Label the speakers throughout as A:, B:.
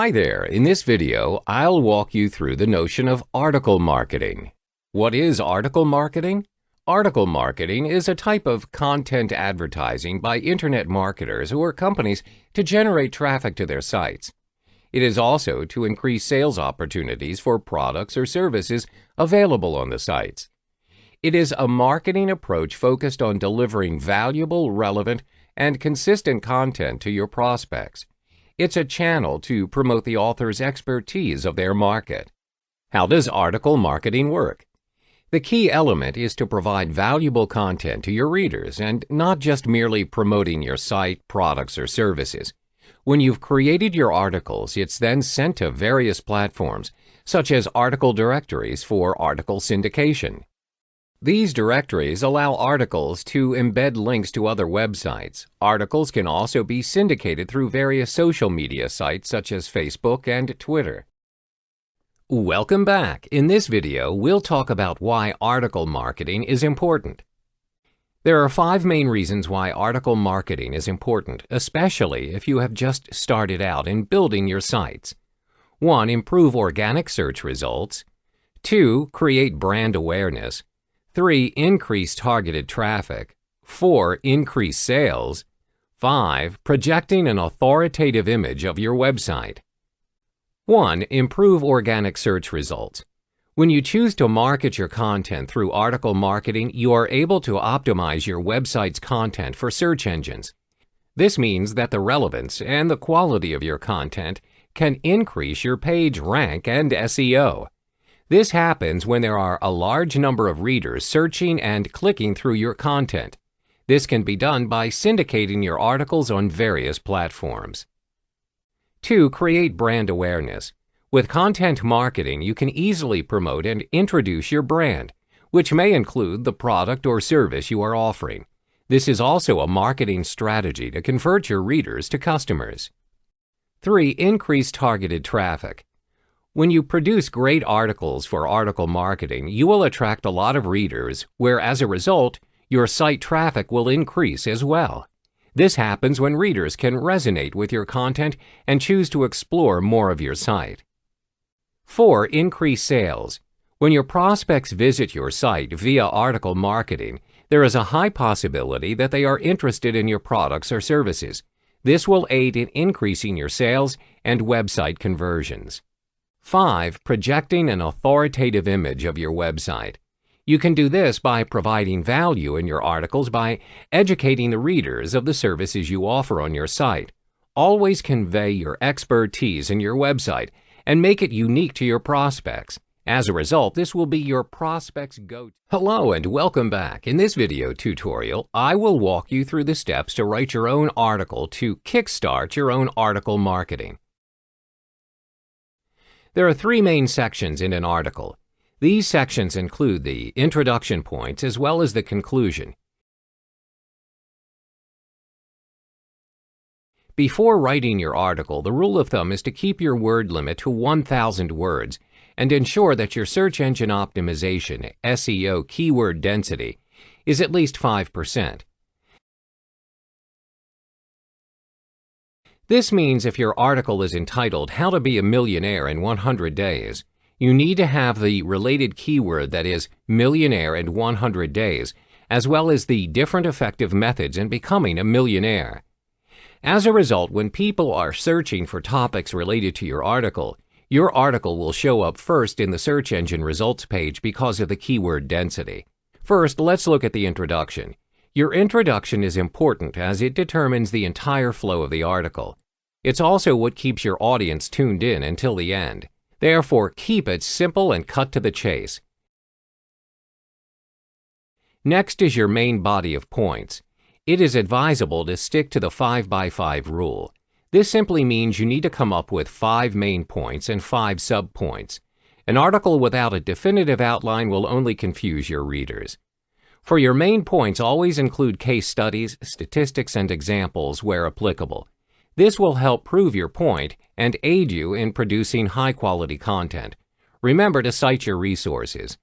A: Hi there. In this video, I'll walk you through the notion of article marketing. What is article marketing? Article marketing is a type of content advertising by internet marketers or companies to generate traffic to their sites. It is also to increase sales opportunities for products or services available on the sites. It is a marketing approach focused on delivering valuable, relevant, and consistent content to your prospects. It's a channel to promote the author's expertise of their market. How does article marketing work? The key element is to provide valuable content to your readers and not just merely promoting your site, products, or services. When you've created your articles, it's then sent to various platforms, such as article directories for article syndication. These directories allow articles to embed links to other websites. Articles can also be syndicated through various social media sites such as Facebook and Twitter. Welcome back. In this video, we'll talk about why article marketing is important. There are 5 main reasons why article marketing is important, especially if you have just started out in building your sites. 1. Improve organic search results. 2. Create brand awareness. 3. Increase targeted traffic. 4. Increase sales. 5. Projecting an authoritative image of your website. 1. Improve organic search results. When you choose to market your content through article marketing, you are able to optimize your website's content for search engines. This means that the relevance and the quality of your content can increase your page rank and SEO. This happens when there are a large number of readers searching and clicking through your content. This can be done by syndicating your articles on various platforms. 2. Create brand awareness. With content marketing, you can easily promote and introduce your brand, which may include the product or service you are offering. This is also a marketing strategy to convert your readers to customers. 3. Increase targeted traffic. When you produce great articles for article marketing, you will attract a lot of readers, where as a result, your site traffic will increase as well. This happens when readers can resonate with your content and choose to explore more of your site. 4. Increase sales. When your prospects visit your site via article marketing, there is a high possibility that they are interested in your products or services. This will aid in increasing your sales and website conversions. 5. Projecting an authoritative image of your website. You can do this by providing value in your articles by educating the readers of the services you offer on your site. Always convey your expertise in your website and make it unique to your prospects. As a result, this will be your prospects' go-to. Hello and welcome back. In this video tutorial, I will walk you through the steps to write your own article to kickstart your own article marketing. There are 3 main sections in an article. These sections include the introduction points as well as the conclusion. Before writing your article, the rule of thumb is to keep your word limit to 1,000 words and ensure that your search engine optimization, SEO keyword density, is at least 5%. This means if your article is entitled How to Be a Millionaire in 100 Days, you need to have the related keyword that is millionaire in 100 days, as well as the different effective methods in becoming a millionaire. As a result, when people are searching for topics related to your article will show up first in the search engine results page because of the keyword density. First, let's look at the introduction. Your introduction is important as it determines the entire flow of the article. It's also what keeps your audience tuned in until the end. Therefore, keep it simple and cut to the chase. Next is your main body of points. It is advisable to stick to the 5x5 rule. This simply means you need to come up with 5 main points and 5 subpoints. An article without a definitive outline will only confuse your readers. For your main points, always include case studies, statistics, and examples where applicable. This will help prove your point and aid you in producing high-quality content. Remember to cite your resources.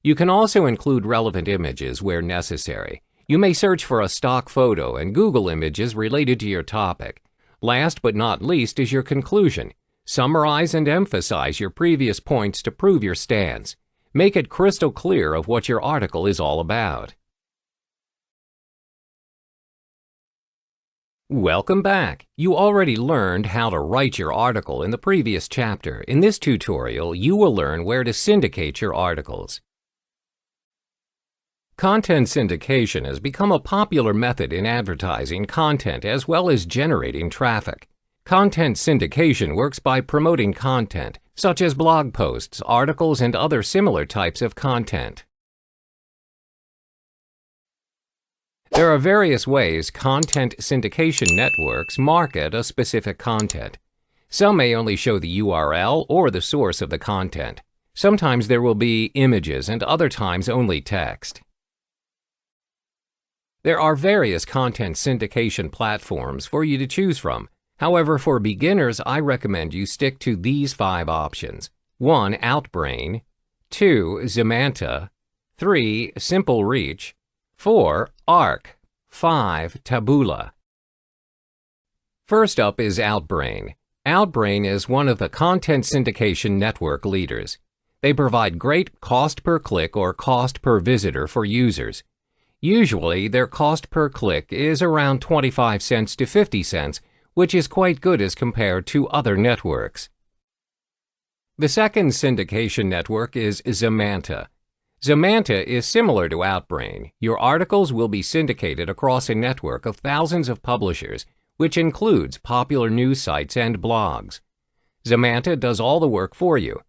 A: You can also include relevant images where necessary. You may search for a stock photo and Google images related to your topic. Last but not least is your conclusion. Summarize and emphasize your previous points to prove your stance. Make it crystal clear of what your article is all about. Welcome back. You already learned how to write your article in the previous chapter. In this tutorial, you will learn where to syndicate your articles. Content syndication has become a popular method in advertising content as well as generating traffic. Content syndication works by promoting content, such as blog posts, articles, and other similar types of content. There are various ways content syndication networks market a specific content. Some may only show the URL or the source of the content. Sometimes there will be images and other times only text. There are various content syndication platforms for you to choose from. However, for beginners, I recommend you stick to these 5 options. 1. Outbrain. 2. Zemanta. 3. Simple Reach. 4. Arc. 5. Taboola. First up is Outbrain. Outbrain is one of the content syndication network leaders. They provide great cost per click or cost per visitor for users. Usually, their cost per click is around 25 cents to 50 cents, which is quite good as compared to other networks. The second syndication network is Zemanta. Zemanta is similar to Outbrain. Your articles will be syndicated across a network of thousands of publishers, which includes popular news sites and blogs. Zemanta does all the work for you.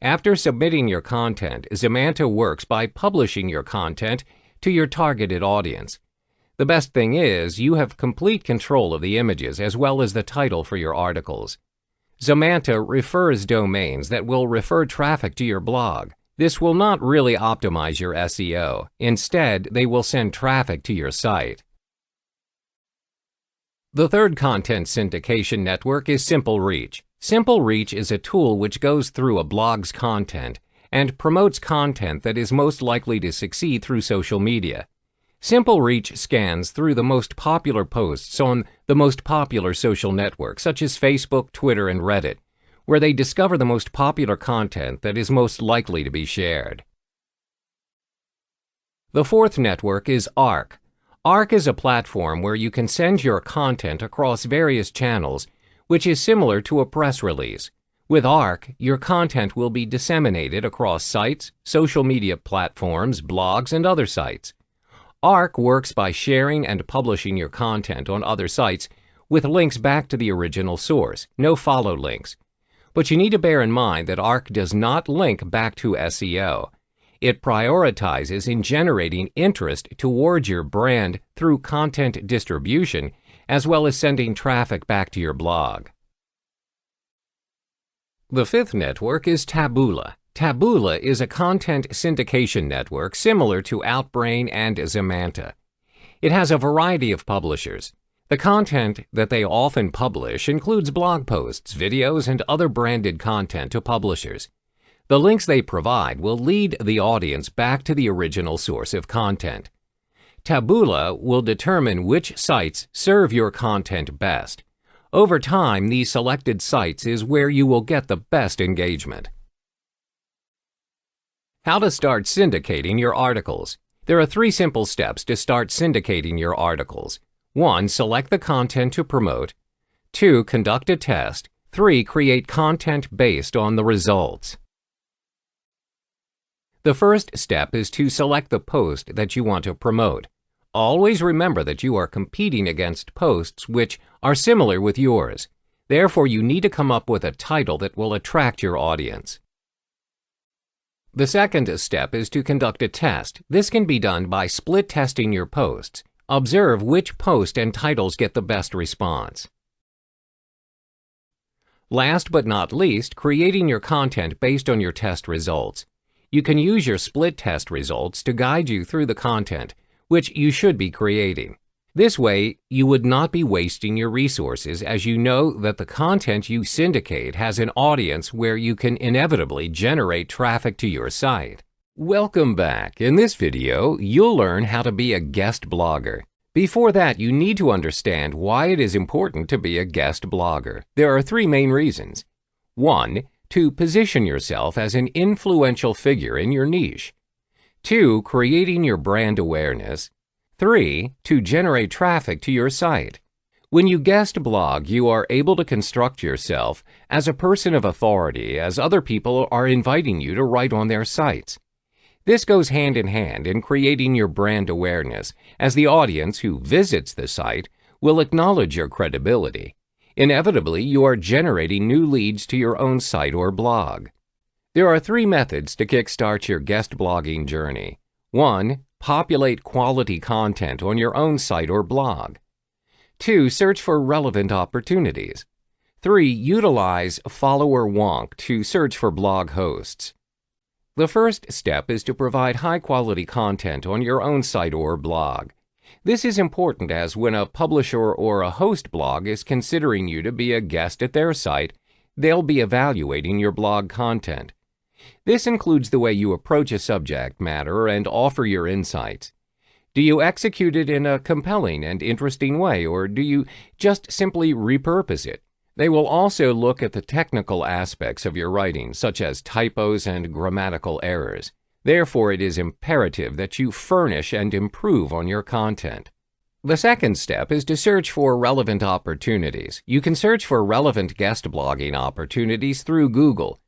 A: After submitting your content, Zemanta works by publishing your content to your targeted audience. The best thing is, you have complete control of the images as well as the title for your articles. Zemanta refers domains that will refer traffic to your blog. This will not really optimize your SEO. Instead, they will send traffic to your site. The third content syndication network is Simple Reach. Simple Reach is a tool which goes through a blog's content and promotes content that is most likely to succeed through social media. Simple Reach scans through the most popular posts on the most popular social networks such as Facebook, Twitter, and Reddit, where they discover the most popular content that is most likely to be shared. The fourth network is Arc. Arc is a platform where you can send your content across various channels, which is similar to a press release. With Arc, your content will be disseminated across sites, social media platforms, blogs, and other sites. Arc works by sharing and publishing your content on other sites with links back to the original source, no follow links. But you need to bear in mind that Arc does not link back to SEO. It prioritizes in generating interest towards your brand through content distribution, as well as sending traffic back to your blog. The fifth network is Taboola. Taboola is a content syndication network similar to Outbrain and Zemanta. It has a variety of publishers. The content that they often publish includes blog posts, videos, and other branded content to publishers. The links they provide will lead the audience back to the original source of content. Taboola will determine which sites serve your content best. Over time, these selected sites is where you will get the best engagement. How to start syndicating your articles. There are 3 simple steps to start syndicating your articles. 1. Select the content to promote. 2. Conduct a test. 3. Create content based on the results. The first step is to select the post that you want to promote. Always remember that you are competing against posts which are similar with yours. Therefore, you need to come up with a title that will attract your audience. The second step is to conduct a test. This can be done by split testing your posts. Observe which post and titles get the best response. Last but not least, creating your content based on your test results. You can use your split test results to guide you through the content, which you should be creating. This way, you would not be wasting your resources as you know that the content you syndicate has an audience where you can inevitably generate traffic to your site. Welcome back. In this video, you'll learn how to be a guest blogger. Before that, you need to understand why it is important to be a guest blogger. There are 3 main reasons. 1. To position yourself as an influential figure in your niche. 2. Creating your brand awareness. 3. To generate traffic to your site. When you guest blog, you are able to construct yourself as a person of authority as other people are inviting you to write on their sites. This goes hand in hand in creating your brand awareness, as the audience who visits the site will acknowledge your credibility. Inevitably, you are generating new leads to your own site or blog. There are 3 methods to kickstart your guest blogging journey. 1. Populate quality content on your own site or blog. 2. Search for relevant opportunities. 3. Utilize follower wonk to search for blog hosts. The first step is to provide high-quality content on your own site or blog. This is important as when a publisher or a host blog is considering you to be a guest at their site, they'll be evaluating your blog content. This includes the way you approach a subject matter and offer your insights. Do you execute it in a compelling and interesting way, or do you just simply repurpose it? They will also look at the technical aspects of your writing, such as typos and grammatical errors. Therefore, it is imperative that you furnish and improve on your content. The second step is to search for relevant opportunities. You can search for relevant guest blogging opportunities through Google.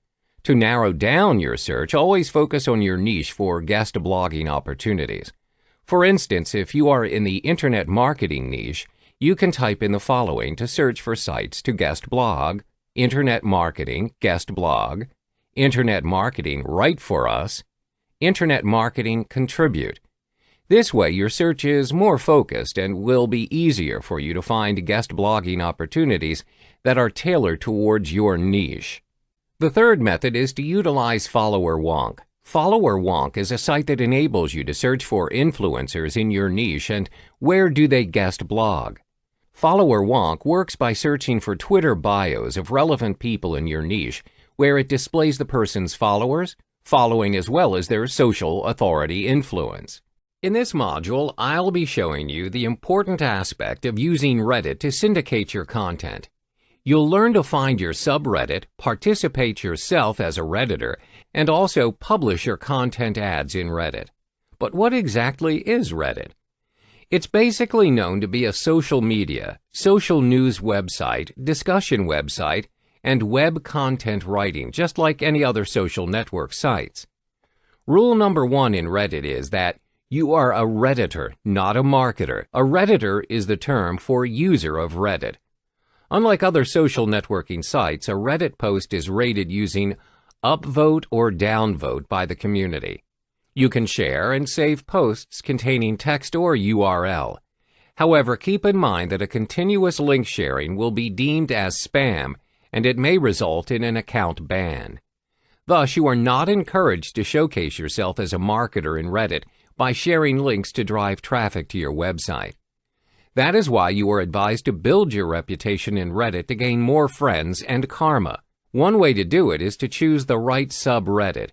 A: To narrow down your search, always focus on your niche for guest blogging opportunities. For instance, if you are in the internet marketing niche, you can type in the following to search for sites to guest blog: Internet Marketing Guest Blog, Internet Marketing Write for Us, Internet Marketing Contribute. This way, your search is more focused and will be easier for you to find guest blogging opportunities that are tailored towards your niche. The third method is to utilize follower wonk. Follower wonk is a site that enables you to search for influencers in your niche and where do they guest blog. Follower wonk works by searching for Twitter bios of relevant people in your niche, where it displays the person's followers, following as well as their social authority influence. In this module, I'll be showing you the important aspect of using Reddit to syndicate your content. You'll learn to find your subreddit, participate yourself as a Redditor, and also publish your content ads in Reddit. But what exactly is Reddit? It's basically known to be a social media, social news website, discussion website, and web content writing, just like any other social network sites. Rule number 1 in Reddit is that you are a Redditor, not a marketer. A Redditor is the term for user of Reddit. Unlike other social networking sites, a Reddit post is rated using upvote or downvote by the community. You can share and save posts containing text or URL. However, keep in mind that a continuous link sharing will be deemed as spam, and it may result in an account ban. Thus, you are not encouraged to showcase yourself as a marketer in Reddit by sharing links to drive traffic to your website. That is why you are advised to build your reputation in Reddit to gain more friends and karma. One way to do it is to choose the right subreddit.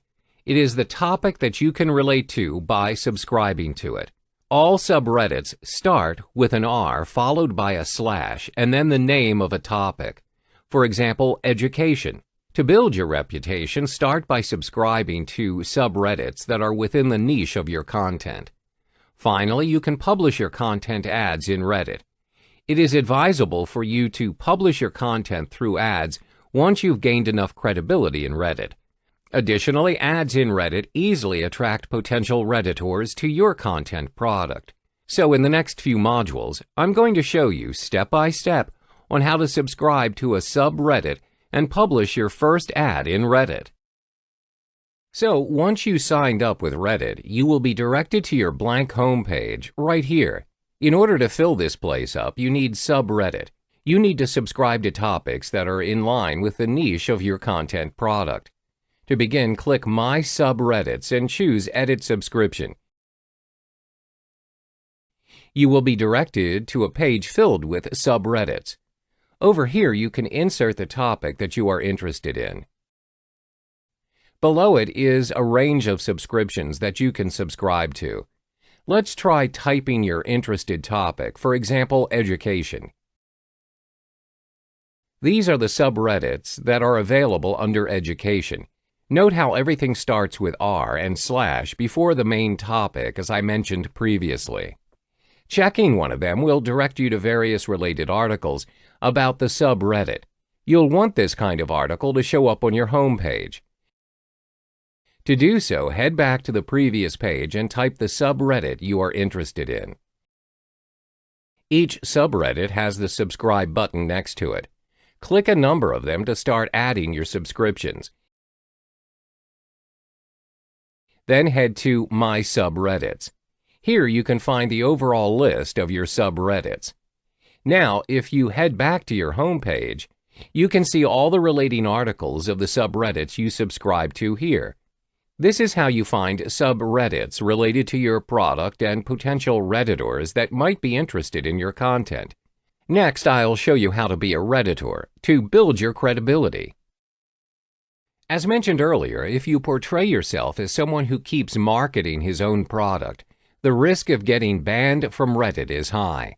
A: It is the topic that you can relate to by subscribing to it. All subreddits start with an R followed by a slash and then the name of a topic. For example, education. To build your reputation, start by subscribing to subreddits that are within the niche of your content. Finally, you can publish your content ads in Reddit. It is advisable for you to publish your content through ads once you've gained enough credibility in Reddit. Additionally, ads in Reddit easily attract potential Redditors to your content product. So in the next few modules, I'm going to show you step by step on how to subscribe to a subreddit and publish your first ad in Reddit. So once you signed up with Reddit, you will be directed to your blank homepage right here. In order to fill this place up, you need subreddit. You need to subscribe to topics that are in line with the niche of your content product. To begin, click My Subreddits and choose Edit Subscription. You will be directed to a page filled with subreddits. Over here, you can insert the topic that you are interested in. Below it is a range of subscriptions that you can subscribe to. Let's try typing your interested topic, for example, education. These are the subreddits that are available under Education. Note how everything starts with R and slash before the main topic, as I mentioned previously. Checking one of them will direct you to various related articles about the subreddit. You'll want this kind of article to show up on your home page. To do so, head back to the previous page and type the subreddit you are interested in. Each subreddit has the subscribe button next to it. Click a number of them to start adding your subscriptions. Then head to My Subreddits. Here you can find the overall list of your subreddits. Now, if you head back to your home page, you can see all the relating articles of the subreddits you subscribe to here. This is how you find subreddits related to your product and potential Redditors that might be interested in your content. Next, I'll show you how to be a Redditor to build your credibility. As mentioned earlier, if you portray yourself as someone who keeps marketing his own product, the risk of getting banned from Reddit is high.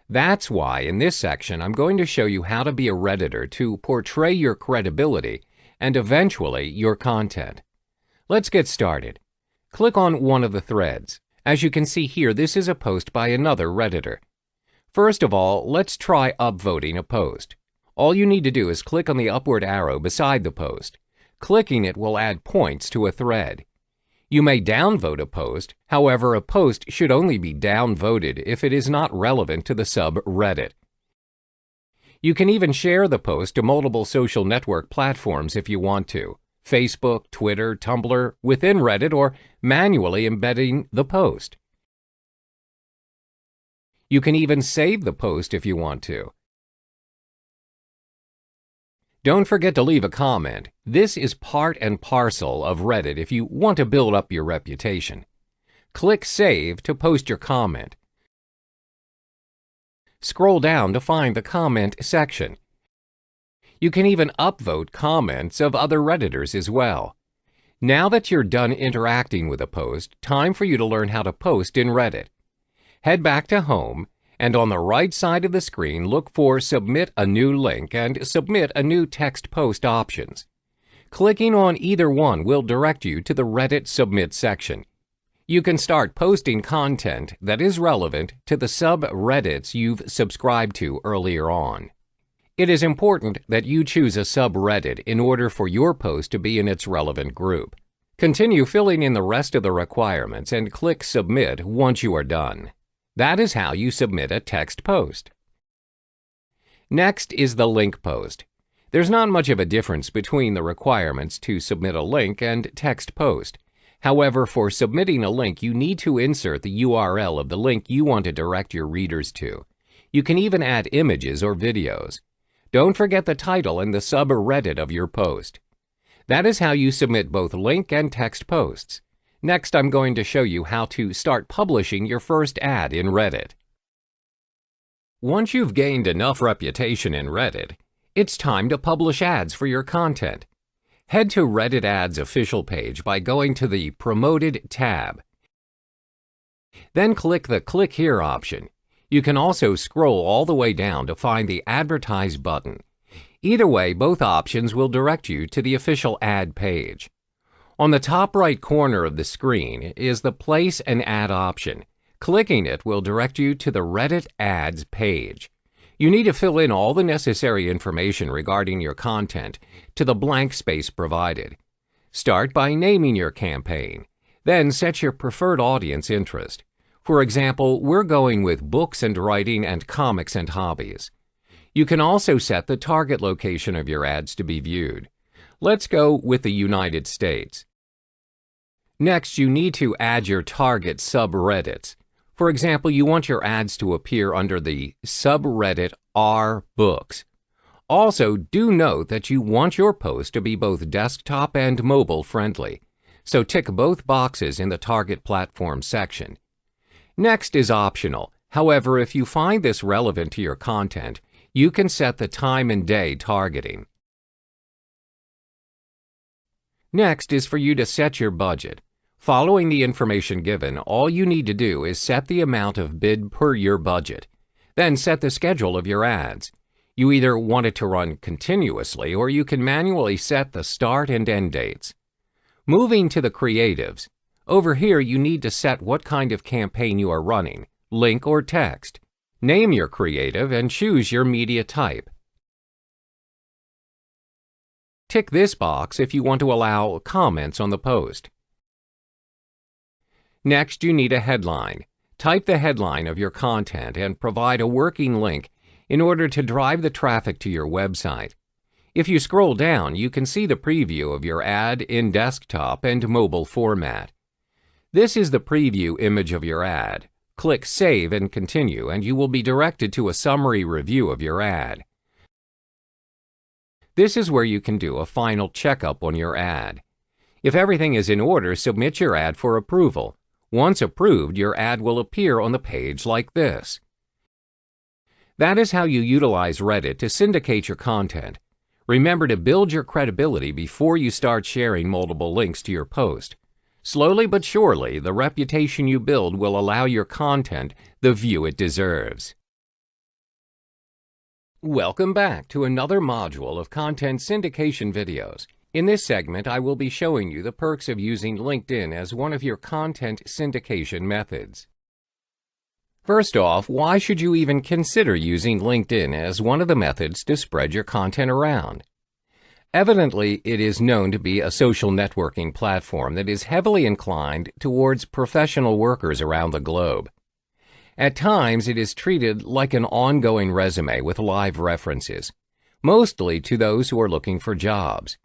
A: That's why in this section I'm going to show you how to be a Redditor to portray your credibility and eventually your content. Let's get started. Click on one of the threads. As you can see here, this is a post by another Redditor. First of all, let's try upvoting a post. All you need to do is click on the upward arrow beside the post. Clicking it will add points to a thread. You may downvote a post, however, a post should only be downvoted if it is not relevant to the subreddit. You can even share the post to multiple social network platforms if you want to: Facebook, Twitter, Tumblr, within Reddit, or manually embedding the post. You can even save the post if you want to. Don't forget to leave a comment. This is part and parcel of Reddit if you want to build up your reputation. Click Save to post your comment. Scroll down to find the comment section. You can even upvote comments of other Redditors as well. Now that you're done interacting with a post, time for you to learn how to post in Reddit. Head back to Home, and on the right side of the screen, look for Submit a New Link and Submit a New Text Post options. Clicking on either one will direct you to the Reddit Submit section. You can start posting content that is relevant to the subreddits you've subscribed to earlier on. It is important that you choose a subreddit in order for your post to be in its relevant group. Continue filling in the rest of the requirements and click Submit once you are done. That is how you submit a text post. Next is the link post. There's not much of a difference between the requirements to submit a link and text post. However, for submitting a link, you need to insert the URL of the link you want to direct your readers to. You can even add images or videos. Don't forget the title and the subreddit of your post. That is how you submit both link and text posts. Next, I'm going to show you how to start publishing your first ad in Reddit. Once you've gained enough reputation in Reddit, it's time to publish ads for your content. Head to Reddit Ads official page by going to the Promoted tab. Then click the Click Here option. You can also scroll all the way down to find the Advertise button. Either way, both options will direct you to the official ad page. On the top right corner of the screen is the Place an Ad option. Clicking it will direct you to the Reddit Ads page. You need to fill in all the necessary information regarding your content to the blank space provided. Start by naming your campaign. Then set your preferred audience interest. For example, we're going with books and writing and comics and hobbies. You can also set the target location of your ads to be viewed. Let's go with the United States. Next, you need to add your target subreddits. For example, you want your ads to appear under the subreddit r books. Also, do note that you want your post to be both desktop and mobile friendly, so tick both boxes in the target platform section. Next is optional. However, if you find this relevant to your content, you can set the time and day targeting. Next is for you to set your budget. Following the information given, all you need to do is set the amount of bid per your budget. Then set the schedule of your ads. You either want it to run continuously or you can manually set the start and end dates. Moving to the creatives, over here you need to set what kind of campaign you are running, link or text. Name your creative and choose your media type. Tick this box if you want to allow comments on the post. Next, you need a headline. Type the headline of your content and provide a working link in order to drive the traffic to your website. If you scroll down, you can see the preview of your ad in desktop and mobile format. This is the preview image of your ad. Click Save and Continue, and you will be directed to a summary review of your ad. This is where you can do a final checkup on your ad. If everything is in order, submit your ad for approval. Once approved, your ad will appear on the page like this. That is how you utilize Reddit to syndicate your content. Remember to build your credibility before you start sharing multiple links to your post. Slowly but surely, the reputation you build will allow your content the view it deserves. Welcome back to another module of content syndication videos. In this segment, I will be showing you the perks of using LinkedIn as one of your content syndication methods. First off, why should you even consider using LinkedIn as one of the methods to spread your content around? Evidently, it is known to be a social networking platform that is heavily inclined towards professional workers around the globe. At times, it is treated like an ongoing resume with live references, mostly to those who are looking for jobs.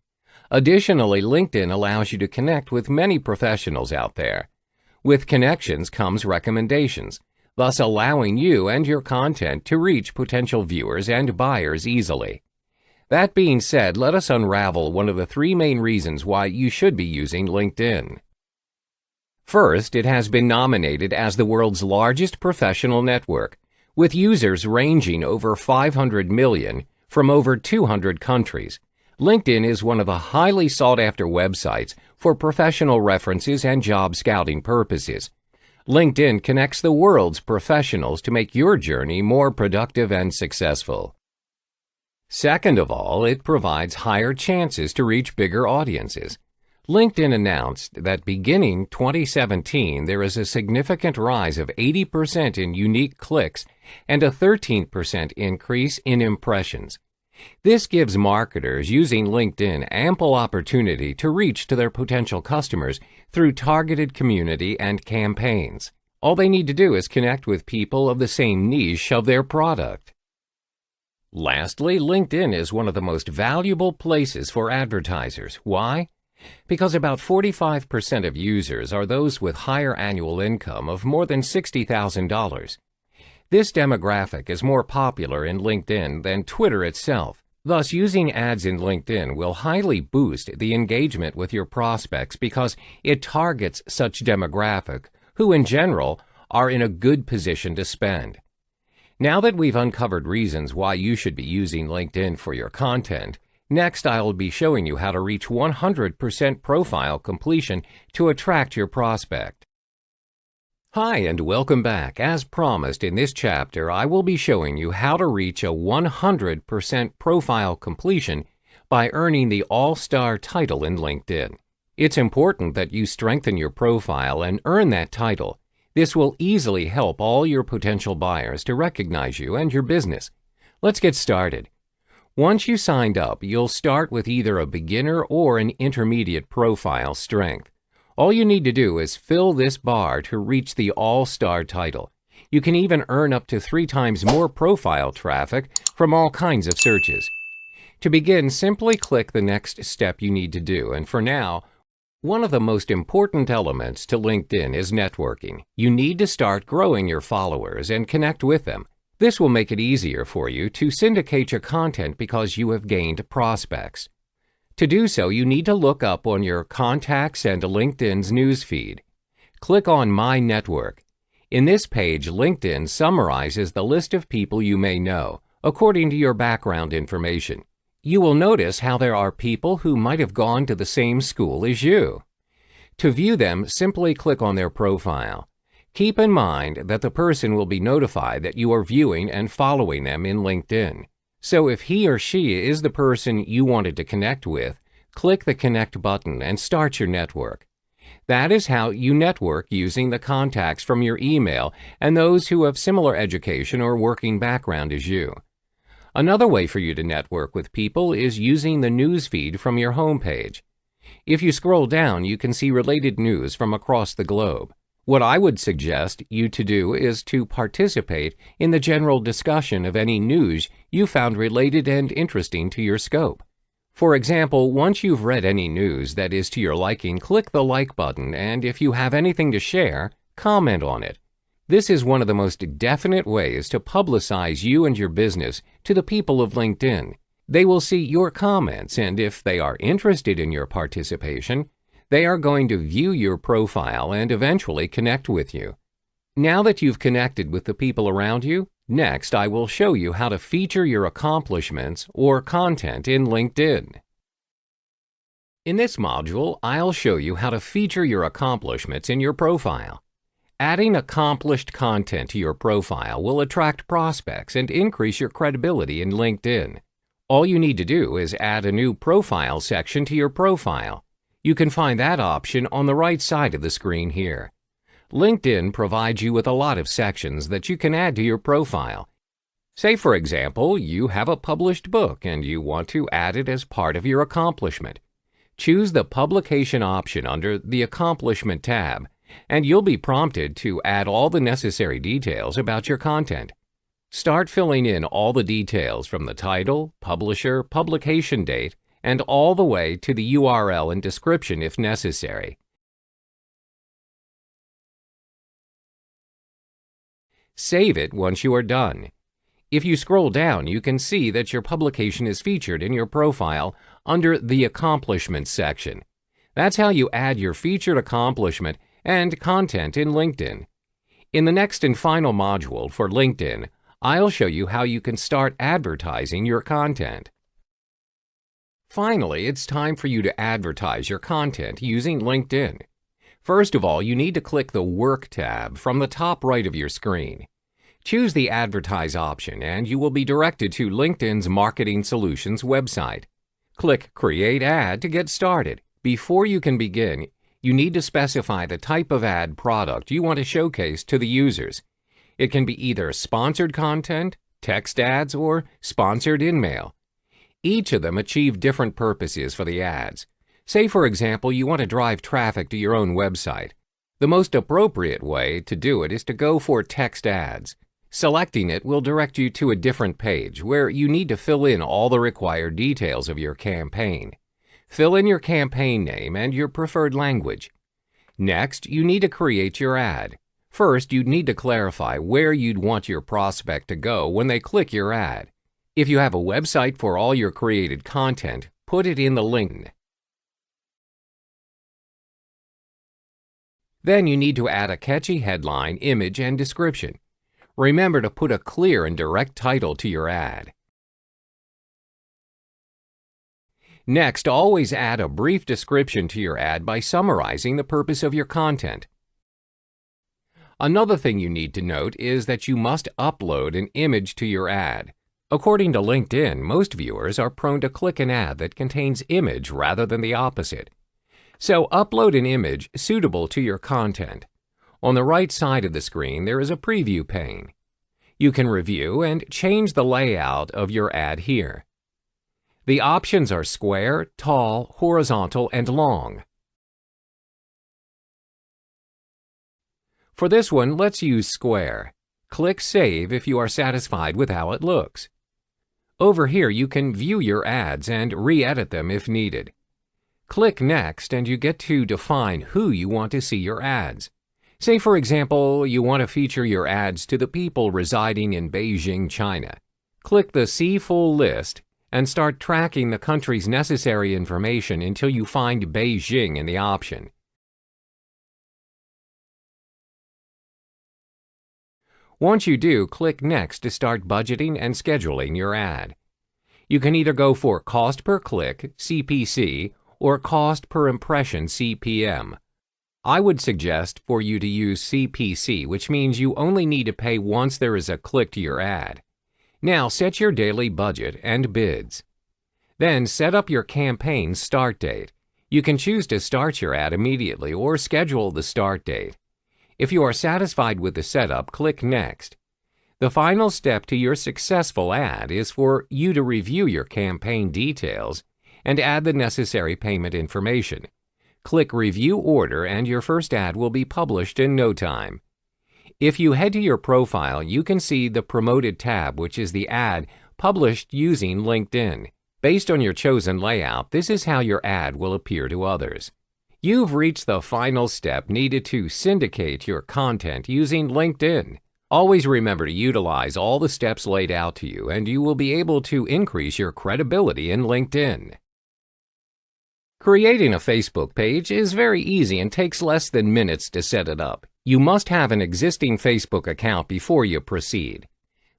A: Additionally, LinkedIn allows you to connect with many professionals out there. With connections comes recommendations, thus allowing you and your content to reach potential viewers and buyers easily. That being said, let us unravel one of the three main reasons why you should be using LinkedIn. First, it has been nominated as the world's largest professional network, with users ranging over 500 million from over 200 countries. LinkedIn is one of the highly sought-after websites for professional references and job scouting purposes. LinkedIn connects the world's professionals to make your journey more productive and successful. Second of all, it provides higher chances to reach bigger audiences. LinkedIn announced that beginning 2017, there is a significant rise of 80% in unique clicks and a 13% increase in impressions. This gives marketers using LinkedIn ample opportunity to reach to their potential customers through targeted community and campaigns. All they need to do is connect with people of the same niche of their product. Lastly, LinkedIn is one of the most valuable places for advertisers. Why? Because about 45% of users are those with higher annual income of more than $60,000. This demographic is more popular in LinkedIn than Twitter itself. Thus, using ads in LinkedIn will highly boost the engagement with your prospects because it targets such demographic who, in general, are in a good position to spend. Now that we've uncovered reasons why you should be using LinkedIn for your content, next I will be showing you how to reach 100% profile completion to attract your prospect. Hi and welcome back. As promised, in this chapter I will be showing you how to reach a 100% profile completion by earning the All-Star title in LinkedIn. It's important that you strengthen your profile and earn that title. This will easily help all your potential buyers to recognize you and your business. Let's get started. Once you signed up, you'll start with either a beginner or an intermediate profile strength. All you need to do is fill this bar to reach the All-Star title. You can even earn up to 3 times more profile traffic from all kinds of searches. To begin, simply click the next step you need to do, and for now, one of the most important elements to LinkedIn is networking. You need to start growing your followers and connect with them. This will make it easier for you to syndicate your content because you have gained prospects. To do so, you need to look up on your contacts and LinkedIn's newsfeed. Click on My Network. In this page, LinkedIn summarizes the list of people you may know, according to your background information. You will notice how there are people who might have gone to the same school as you. To view them, simply click on their profile. Keep in mind that the person will be notified that you are viewing and following them in LinkedIn. So if he or she is the person you wanted to connect with, click the Connect button and start your network. That is how you network using the contacts from your email and those who have similar education or working background as you. Another way for you to network with people is using the news feed from your homepage. If you scroll down, you can see related news from across the globe. What I would suggest you to do is to participate in the general discussion of any news you found related and interesting to your scope. For example, once you've read any news that is to your liking, click the like button, and if you have anything to share, comment on it. This is one of the most definite ways to publicize you and your business to the people of LinkedIn. They will see your comments, and if they are interested in your participation, they are going to view your profile and eventually connect with you. Now that you've connected with the people around you, next I will show you how to feature your accomplishments or content in LinkedIn. In this module, I'll show you how to feature your accomplishments in your profile. Adding accomplished content to your profile will attract prospects and increase your credibility in LinkedIn. All you need to do is add a new profile section to your profile. You can find that option on the right side of the screen here. LinkedIn provides you with a lot of sections that you can add to your profile. Say, for example, you have a published book and you want to add it as part of your accomplishment. Choose the Publication option under the Accomplishment tab, and you'll be prompted to add all the necessary details about your content. Start filling in all the details from the title, publisher, publication date, and all the way to the URL and description if necessary. Save it once you are done. If you scroll down, you can see that your publication is featured in your profile under the Accomplishments section. That's how you add your featured accomplishment and content in LinkedIn. In the next and final module for LinkedIn, I'll show you how you can start advertising your content. Finally, it's time for you to advertise your content using LinkedIn. First of all, you need to click the Work tab from the top right of your screen. Choose the Advertise option and you will be directed to LinkedIn's Marketing Solutions website. Click Create Ad to get started. Before you can begin, you need to specify the type of ad product you want to showcase to the users. It can be either sponsored content, text ads, or sponsored in-mail. Each of them achieve different purposes for the ads. Say, for example, you want to drive traffic to your own website. The most appropriate way to do it is to go for text ads. Selecting it will direct you to a different page where you need to fill in all the required details of your campaign. Fill in your campaign name and your preferred language. Next, you need to create your ad. First, you'd need to clarify where you'd want your prospect to go when they click your ad. If you have a website for all your created content, put it in the link. Then you need to add a catchy headline, image, and description. Remember to put a clear and direct title to your ad. Next, always add a brief description to your ad by summarizing the purpose of your content. Another thing you need to note is that you must upload an image to your ad. According to LinkedIn, most viewers are prone to click an ad that contains image rather than the opposite. So upload an image suitable to your content. On the right side of the screen, there is a preview pane. You can review and change the layout of your ad here. The options are square, tall, horizontal, and long. For this one, let's use square. Click Save if you are satisfied with how it looks. Over here, you can view your ads and re-edit them if needed. Click Next and you get to define who you want to see your ads. Say, for example, you want to feature your ads to the people residing in Beijing, China. Click the See Full List and start tracking the country's necessary information until you find Beijing in the option. Once you do, click Next to start budgeting and scheduling your ad. You can either go for cost per click, CPC, or cost per impression, CPM. I would suggest for you to use CPC, which means you only need to pay once there is a click to your ad. Now set your daily budget and bids. Then set up your campaign start date. You can choose to start your ad immediately or schedule the start date. If you are satisfied with the setup, click Next. The final step to your successful ad is for you to review your campaign details and add the necessary payment information. Click Review Order and your first ad will be published in no time. If you head to your profile, you can see the Promoted tab, which is the ad published using LinkedIn. Based on your chosen layout, this is how your ad will appear to others. You've reached the final step needed to syndicate your content using LinkedIn. Always remember to utilize all the steps laid out to you, and you will be able to increase your credibility in LinkedIn. Creating a Facebook page is very easy and takes less than minutes to set it up. You must have an existing Facebook account before you proceed.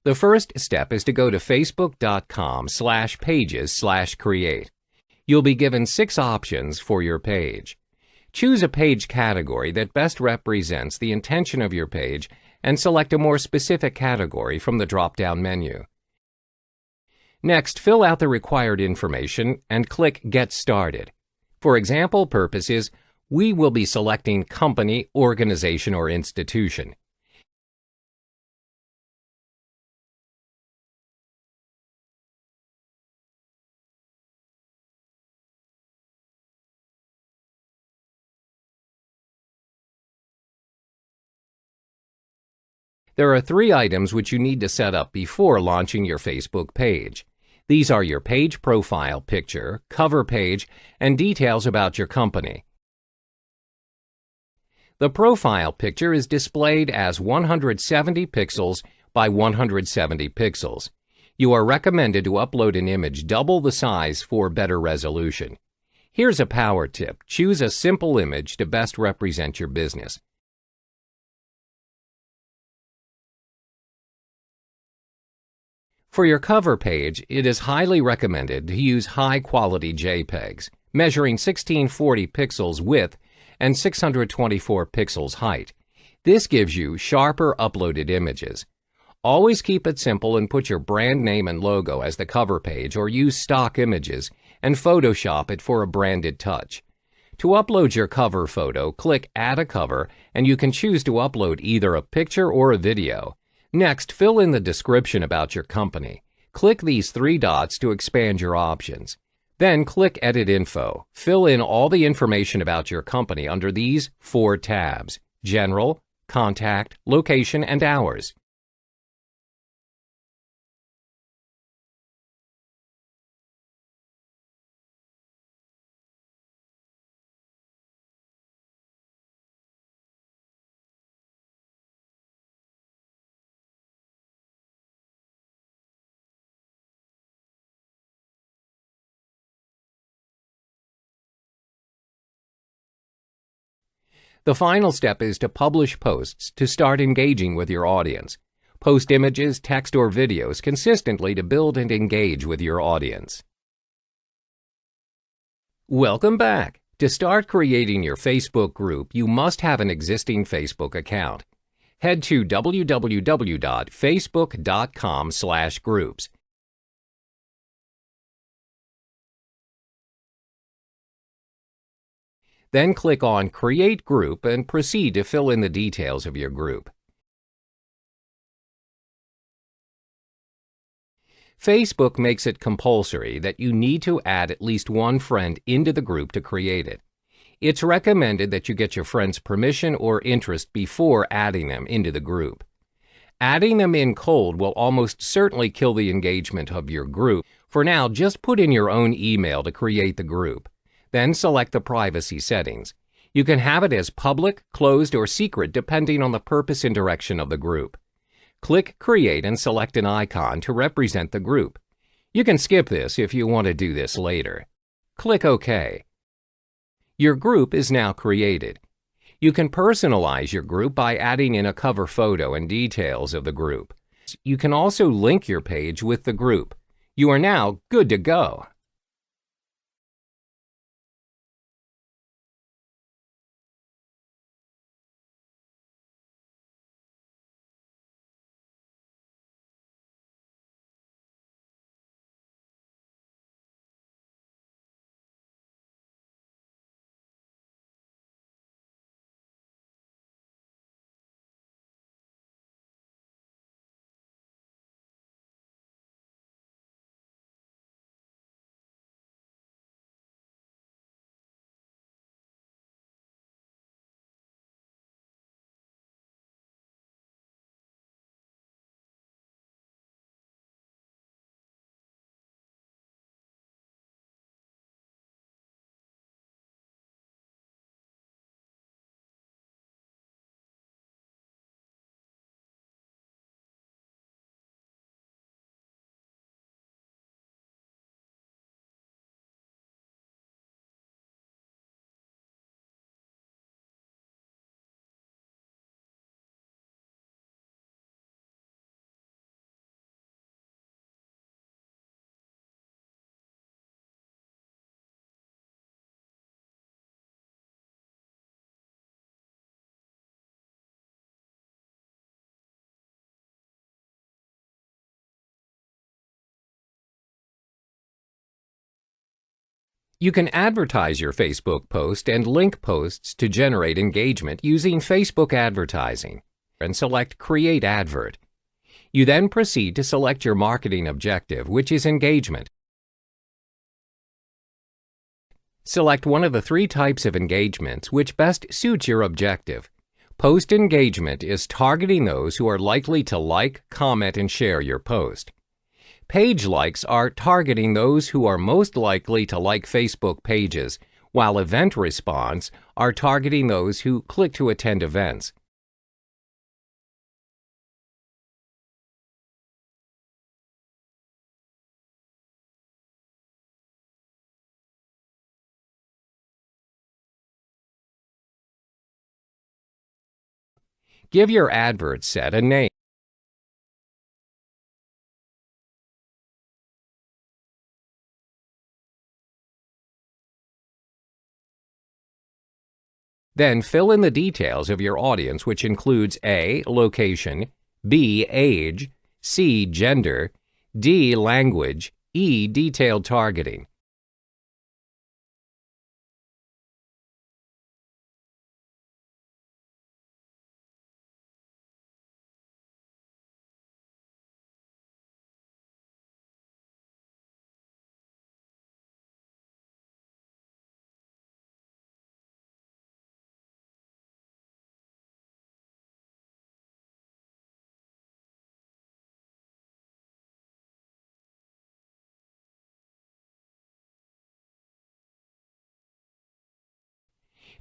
A: The first step is to go to facebook.com/pages/create. You'll be given 6 options for your page. Choose a page category that best represents the intention of your page and select a more specific category from the drop-down menu. Next, fill out the required information and click Get Started. For example purposes, we will be selecting company, organization, or institution. There are 3 items which you need to set up before launching your Facebook page. These are your page profile picture, cover page, and details about your company. The profile picture is displayed as 170 pixels by 170 pixels. You are recommended to upload an image double the size for better resolution. Here's a power tip. Choose a simple image to best represent your business. For your cover page, it is highly recommended to use high-quality JPEGs, measuring 1640 pixels width and 624 pixels height. This gives you sharper uploaded images. Always keep it simple and put your brand name and logo as the cover page, or use stock images and Photoshop it for a branded touch. To upload your cover photo, click Add a Cover, and you can choose to upload either a picture or a video. Next, fill in the description about your company. Click these 3 dots to expand your options. Then click Edit Info. Fill in all the information about your company under these 4 tabs: General, Contact, Location, and Hours. The final step is to publish posts to start engaging with your audience. Post images, text, or videos consistently to build and engage with your audience. Welcome back. To start creating your Facebook group, you must have an existing Facebook account. Head to www.facebook.com/groups. Then click on Create Group and proceed to fill in the details of your group. Facebook makes it compulsory that you need to add at least one friend into the group to create it. It's recommended that you get your friend's permission or interest before adding them into the group. Adding them in cold will almost certainly kill the engagement of your group. For now, just put in your own email to create the group. Then select the privacy settings. You can have it as public, closed, or secret depending on the purpose and direction of the group. Click Create and select an icon to represent the group. You can skip this if you want to do this later. Click OK. Your group is now created. You can personalize your group by adding in a cover photo and details of the group. You can also link your page with the group. You are now good to go. You can advertise your Facebook post and link posts to generate engagement using Facebook advertising and select Create Advert. You then proceed to select your marketing objective, which is engagement. Select one of the three types of engagements which best suits your objective. Post engagement is targeting those who are likely to like, comment, and share your post. Page likes are targeting those who are most likely to like Facebook pages, while event response are targeting those who click to attend events. Give your advert set a name. Then fill in the details of your audience, which includes A. Location, B. Age, C. Gender, D. Language, E. Detailed targeting.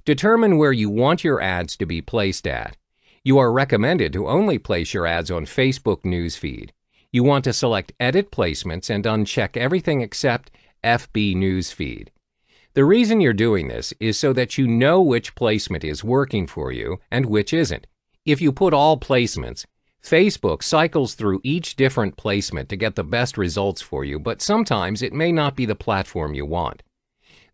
A: Determine where you want your ads to be placed at. You are recommended to only place your ads on Facebook newsfeed. You want to select Edit Placements and uncheck everything except FB newsfeed. The reason you're doing this is so that you know which placement is working for you and which isn't. If you put all placements, Facebook cycles through each different placement to get the best results for you, but sometimes it may not be the platform you want.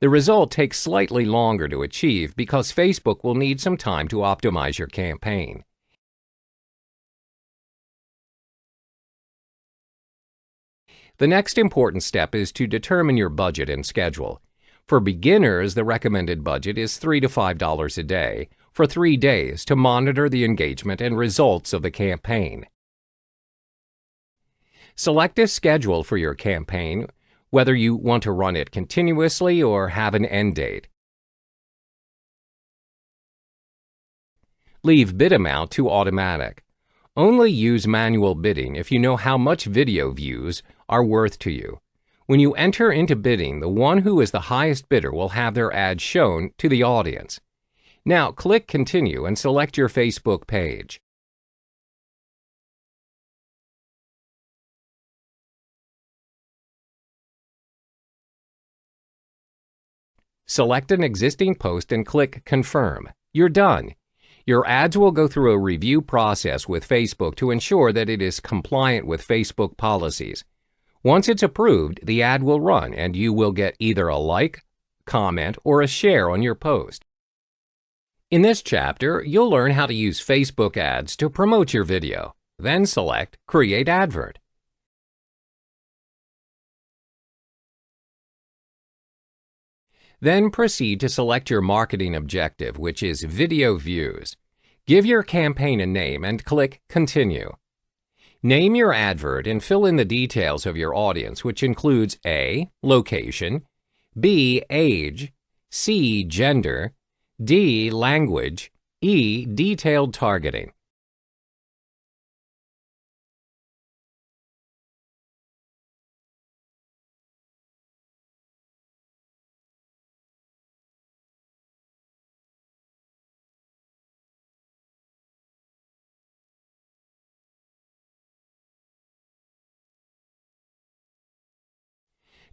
A: The result takes slightly longer to achieve because Facebook will need some time to optimize your campaign. The next important step is to determine your budget and schedule. For beginners, the recommended budget is $3 to $5 a day for 3 days to monitor the engagement and results of the campaign. Select a schedule for your campaign, whether you want to run it continuously or have an end date. Leave bid amount to automatic. Only use manual bidding if you know how much video views are worth to you. When you enter into bidding, the one who is the highest bidder will have their ad shown to the audience. Now click Continue and select your Facebook page. Select an existing post and click Confirm. You're done. Your ads will go through a review process with Facebook to ensure that it is compliant with Facebook policies. Once it's approved, the ad will run and you will get either a like, comment, or a share on your post. In this chapter, you'll learn how to use Facebook ads to promote your video. Then select Create Advert. Then proceed to select your marketing objective, which is video views. Give your campaign a name and click Continue. Name your advert and fill in the details of your audience, which includes A. Location, B. Age, C. Gender, D. Language, E. Detailed targeting.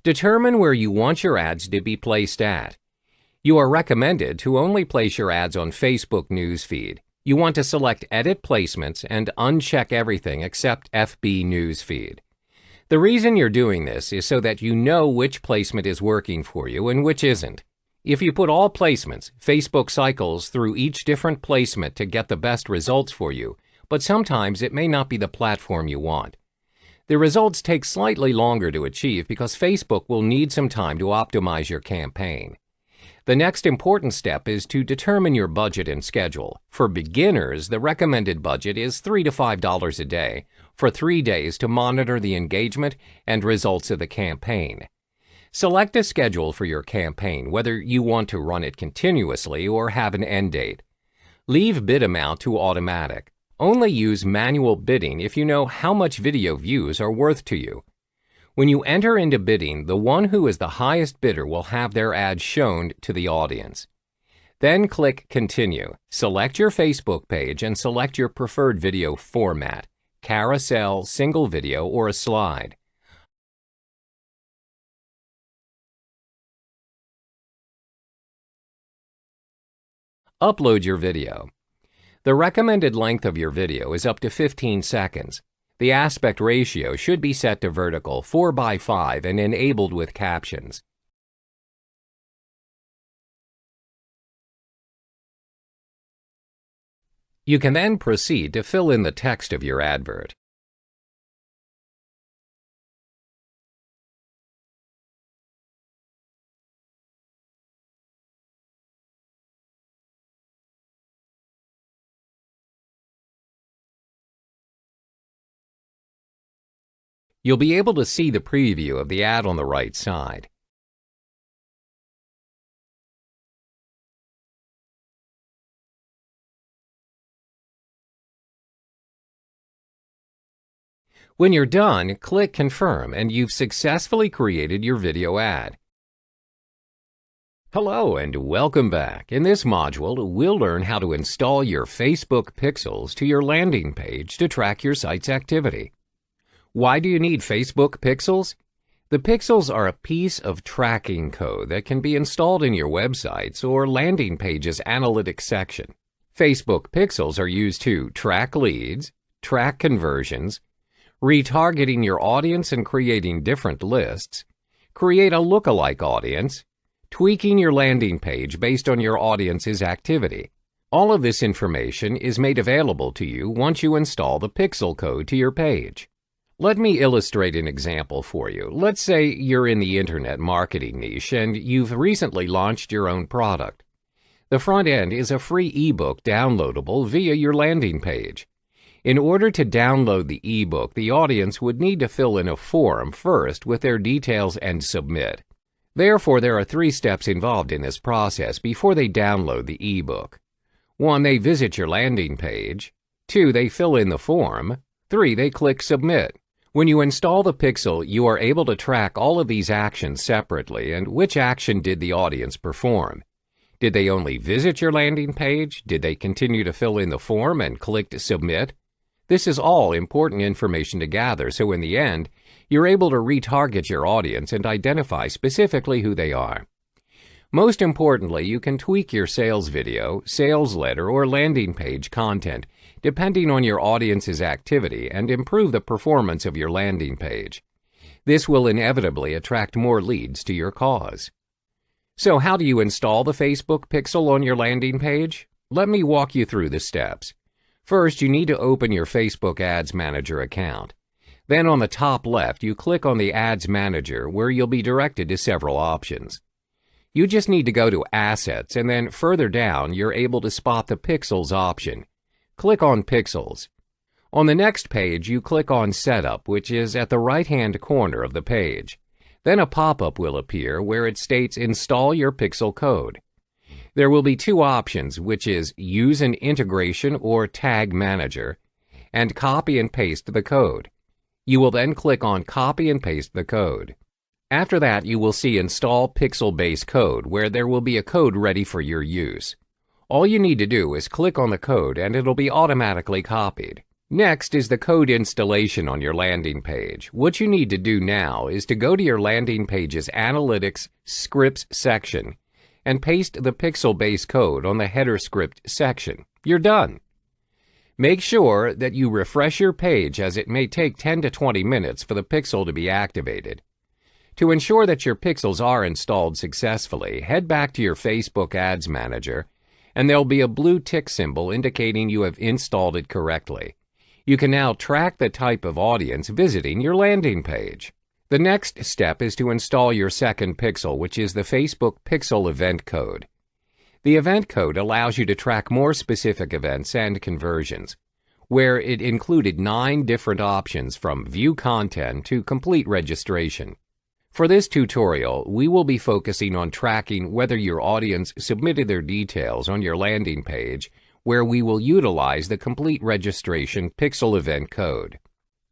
A: Determine where you want your ads to be placed at. You are recommended to only place your ads on Facebook newsfeed. You want to select Edit Placements and uncheck everything except FB newsfeed. The reason you're doing this is so that you know which placement is working for you and which isn't. If you put all placements, Facebook cycles through each different placement to get the best results for you, but sometimes it may not be the platform you want. The results take slightly longer to achieve because Facebook will need some time to optimize your campaign. The next important step is to determine your budget and schedule. For beginners, the recommended budget is $3 to $5 a day for 3 days to monitor the engagement and results of the campaign. Select a schedule for your campaign, whether you want to run it continuously or have an end date. Leave bid amount to automatic. Only use manual bidding if you know how much video views are worth to you. When you enter into bidding, the one who is the highest bidder will have their ad shown to the audience. Then click Continue. Select your Facebook page and select your preferred video format: carousel, single video, or a slide. Upload your video. The recommended length of your video is up to 15 seconds. The aspect ratio should be set to vertical 4:5 and enabled with captions. You can then proceed to fill in the text of your advert. You'll be able to see the preview of the ad on the right side. When you're done, click Confirm and you've successfully created your video ad. Hello and welcome back. In this module, we'll learn how to install your Facebook pixels to your landing page to track your site's activity. Why do you need Facebook pixels? The pixels are a piece of tracking code that can be installed in your website's or landing page's analytics section. Facebook pixels are used to track leads, track conversions, retargeting your audience and creating different lists, create a lookalike audience, tweaking your landing page based on your audience's activity. All of this information is made available to you once you install the pixel code to your page. Let me illustrate an example for you. Let's say you're in the internet marketing niche and you've recently launched your own product. The front end is a free ebook downloadable via your landing page. In order to download the ebook, the audience would need to fill in a form first with their details and submit. Therefore, there are 3 steps involved in this process before they download the ebook. 1. They visit your landing page. 2. They fill in the form. 3. They click Submit. When you install the pixel, you are able to track all of these actions separately and which action did the audience perform. Did they only visit your landing page? Did they continue to fill in the form and click to Submit? This is all important information to gather, so in the end, you're able to retarget your audience and identify specifically who they are. Most importantly, you can tweak your sales video, sales letter, or landing page content depending on your audience's activity and improve the performance of your landing page. This will inevitably attract more leads to your cause. So how do you install the Facebook pixel on your landing page? Let me walk you through the steps. First, you need to open your Facebook Ads Manager account. Then on the top left, you click on the Ads Manager where you'll be directed to several options. You just need to go to Assets and then further down you're able to spot the Pixels option. Click on Pixels. On the next page you click on Setup, which is at the right-hand corner of the page. Then a pop-up will appear where it states Install your pixel code. There will be 2 options, which is Use an Integration or Tag Manager and Copy and Paste the code. You will then click on Copy and Paste the code. After that, you will see Install Pixel Base Code, where there will be a code ready for your use. All you need to do is click on the code and it'll be automatically copied. Next is the code installation on your landing page. What you need to do now is to go to your landing page's Analytics Scripts section and paste the pixel base code on the header script section. You're done. Make sure that you refresh your page, as it may take 10 to 20 minutes for the pixel to be activated. To ensure that your pixels are installed successfully, head back to your Facebook Ads Manager and there'll be a blue tick symbol indicating you have installed it correctly. You can now track the type of audience visiting your landing page. The next step is to install your second pixel, which is the Facebook Pixel Event Code. The event code allows you to track more specific events and conversions, where it included 9 different options from view content to complete registration. For this tutorial, we will be focusing on tracking whether your audience submitted their details on your landing page, where we will utilize the complete registration pixel event code.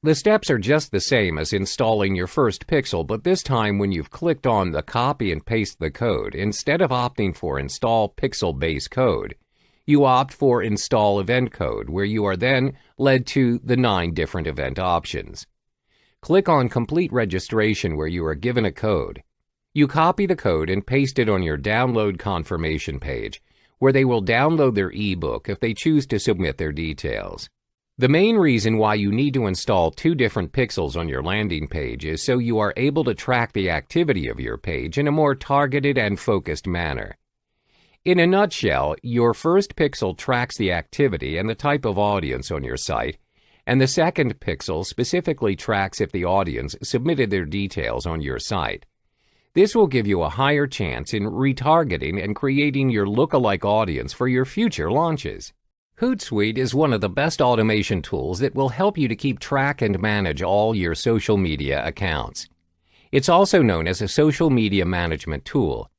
A: The steps are just the same as installing your first pixel, but this time when you've clicked on the copy and paste the code, instead of opting for install pixel base code, you opt for install event code, where you are then led to the 9 different event options. Click on complete registration where you are given a code. You copy the code and paste it on your download confirmation page, where they will download their ebook if they choose to submit their details. The main reason why you need to install 2 different pixels on your landing page is so you are able to track the activity of your page in a more targeted and focused manner. In a nutshell, your first pixel tracks the activity and the type of audience on your site, and the second pixel specifically tracks if the audience submitted their details on your site. This will give you a higher chance in retargeting and creating your lookalike audience for your future launches. Hootsuite is one of the best automation tools that will help you to keep track and manage all your social media accounts. It's also known as a social media management tool,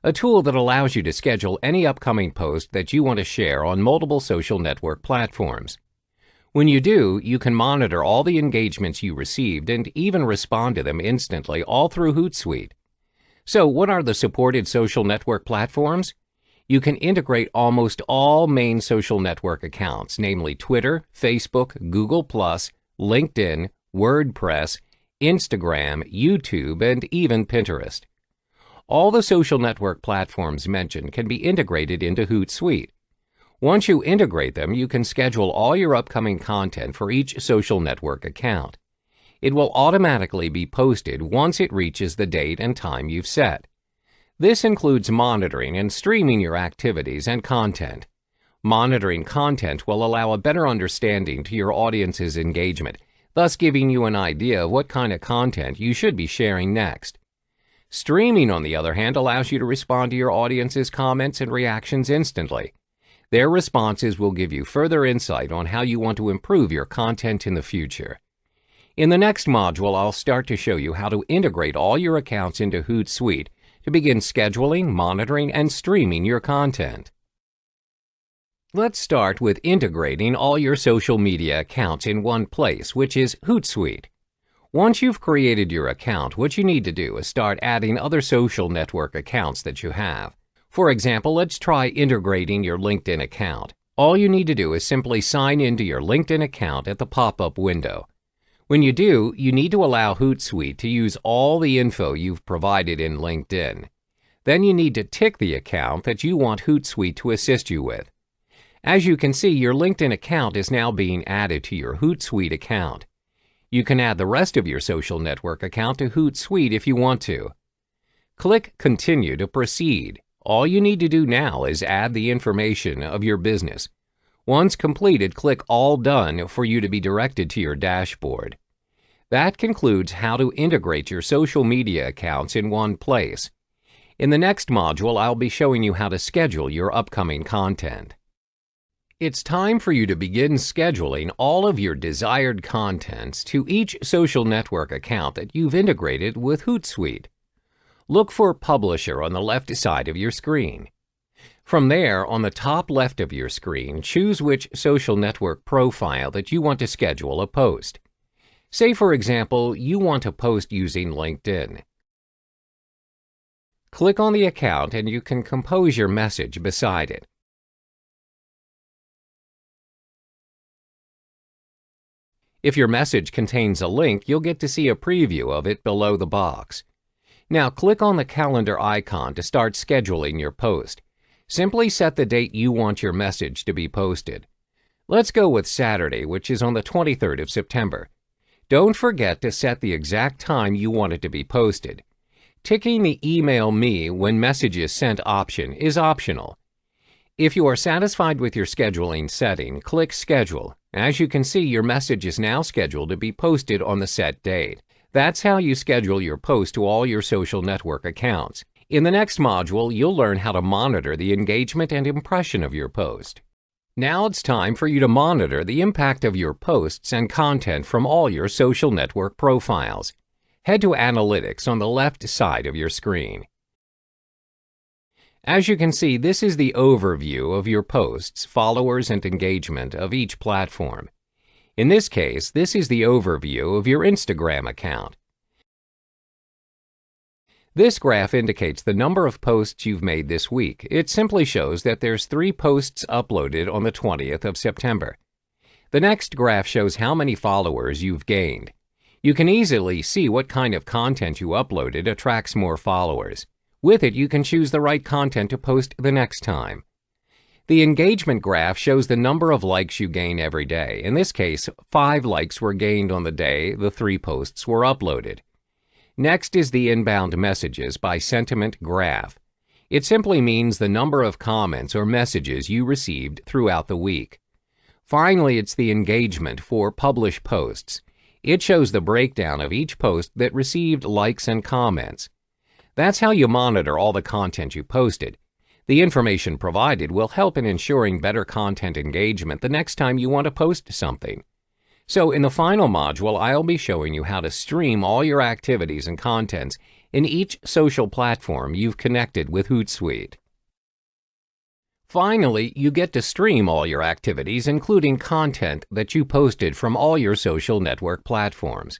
A: a tool that allows you to schedule any upcoming post that you want to share on multiple social network platforms. When you do, you can monitor all the engagements you received and even respond to them instantly all through Hootsuite. So, what are the supported social network platforms? You can integrate almost all main social network accounts, namely Twitter, Facebook, Google+, LinkedIn, WordPress, Instagram, YouTube, and even Pinterest. All the social network platforms mentioned can be integrated into Hootsuite. Once you integrate them, you can schedule all your upcoming content for each social network account. It will automatically be posted once it reaches the date and time you've set. This includes monitoring and streaming your activities and content. Monitoring content will allow a better understanding to your audience's engagement, thus giving you an idea of what kind of content you should be sharing next. Streaming, on the other hand, allows you to respond to your audience's comments and reactions instantly. Their responses will give you further insight on how you want to improve your content in the future. In the next module, I'll start to show you how to integrate all your accounts into Hootsuite to begin scheduling, monitoring, and streaming your content. Let's start with integrating all your social media accounts in one place, which is Hootsuite. Once you've created your account, what you need to do is start adding other social network accounts that you have. For example, let's try integrating your LinkedIn account. All you need to do is simply sign into your LinkedIn account at the pop-up window. When you do, you need to allow Hootsuite to use all the info you've provided in LinkedIn. Then you need to tick the account that you want Hootsuite to assist you with. As you can see, your LinkedIn account is now being added to your Hootsuite account. You can add the rest of your social network account to Hootsuite if you want to. Click Continue to proceed. All you need to do now is add the information of your business. Once completed, click All Done for you to be directed to your dashboard. That concludes how to integrate your social media accounts in one place. In the next module, I'll be showing you how to schedule your upcoming content. It's time for you to begin scheduling all of your desired contents to each social network account that you've integrated with Hootsuite. Look for Publisher on the left side of your screen. From there, on the top left of your screen, choose which social network profile that you want to schedule a post. Say, for example, you want to post using LinkedIn. Click on the account and you can compose your message beside it. If your message contains a link, you'll get to see a preview of it below the box. Now click on the calendar icon to start scheduling your post. Simply set the date you want your message to be posted. Let's go with Saturday, which is on the 23rd of September. Don't forget to set the exact time you want it to be posted. Ticking the Email Me when message is sent option is optional. If you are satisfied with your scheduling setting, click Schedule. As you can see, your message is now scheduled to be posted on the set date. That's how you schedule your post to all your social network accounts. In the next module, you'll learn how to monitor the engagement and impression of your post. Now it's time for you to monitor the impact of your posts and content from all your social network profiles. Head to Analytics on the left side of your screen. As you can see, this is the overview of your posts, followers, and engagement of each platform. In this case, this is the overview of your Instagram account. This graph indicates the number of posts you've made this week. It simply shows that there's 3 posts uploaded on the 20th of September. The next graph shows how many followers you've gained. You can easily see what kind of content you uploaded attracts more followers. With it, you can choose the right content to post the next time. The engagement graph shows the number of likes you gain every day. In this case, 5 likes were gained on the day the 3 posts were uploaded. Next is the inbound messages by sentiment graph. It simply means the number of comments or messages you received throughout the week. Finally, it's the engagement for published posts. It shows the breakdown of each post that received likes and comments. That's how you monitor all the content you posted. The information provided will help in ensuring better content engagement the next time you want to post something. So in the final module, I'll be showing you how to stream all your activities and contents in each social platform you've connected with Hootsuite. Finally, you get to stream all your activities, including content that you posted from all your social network platforms.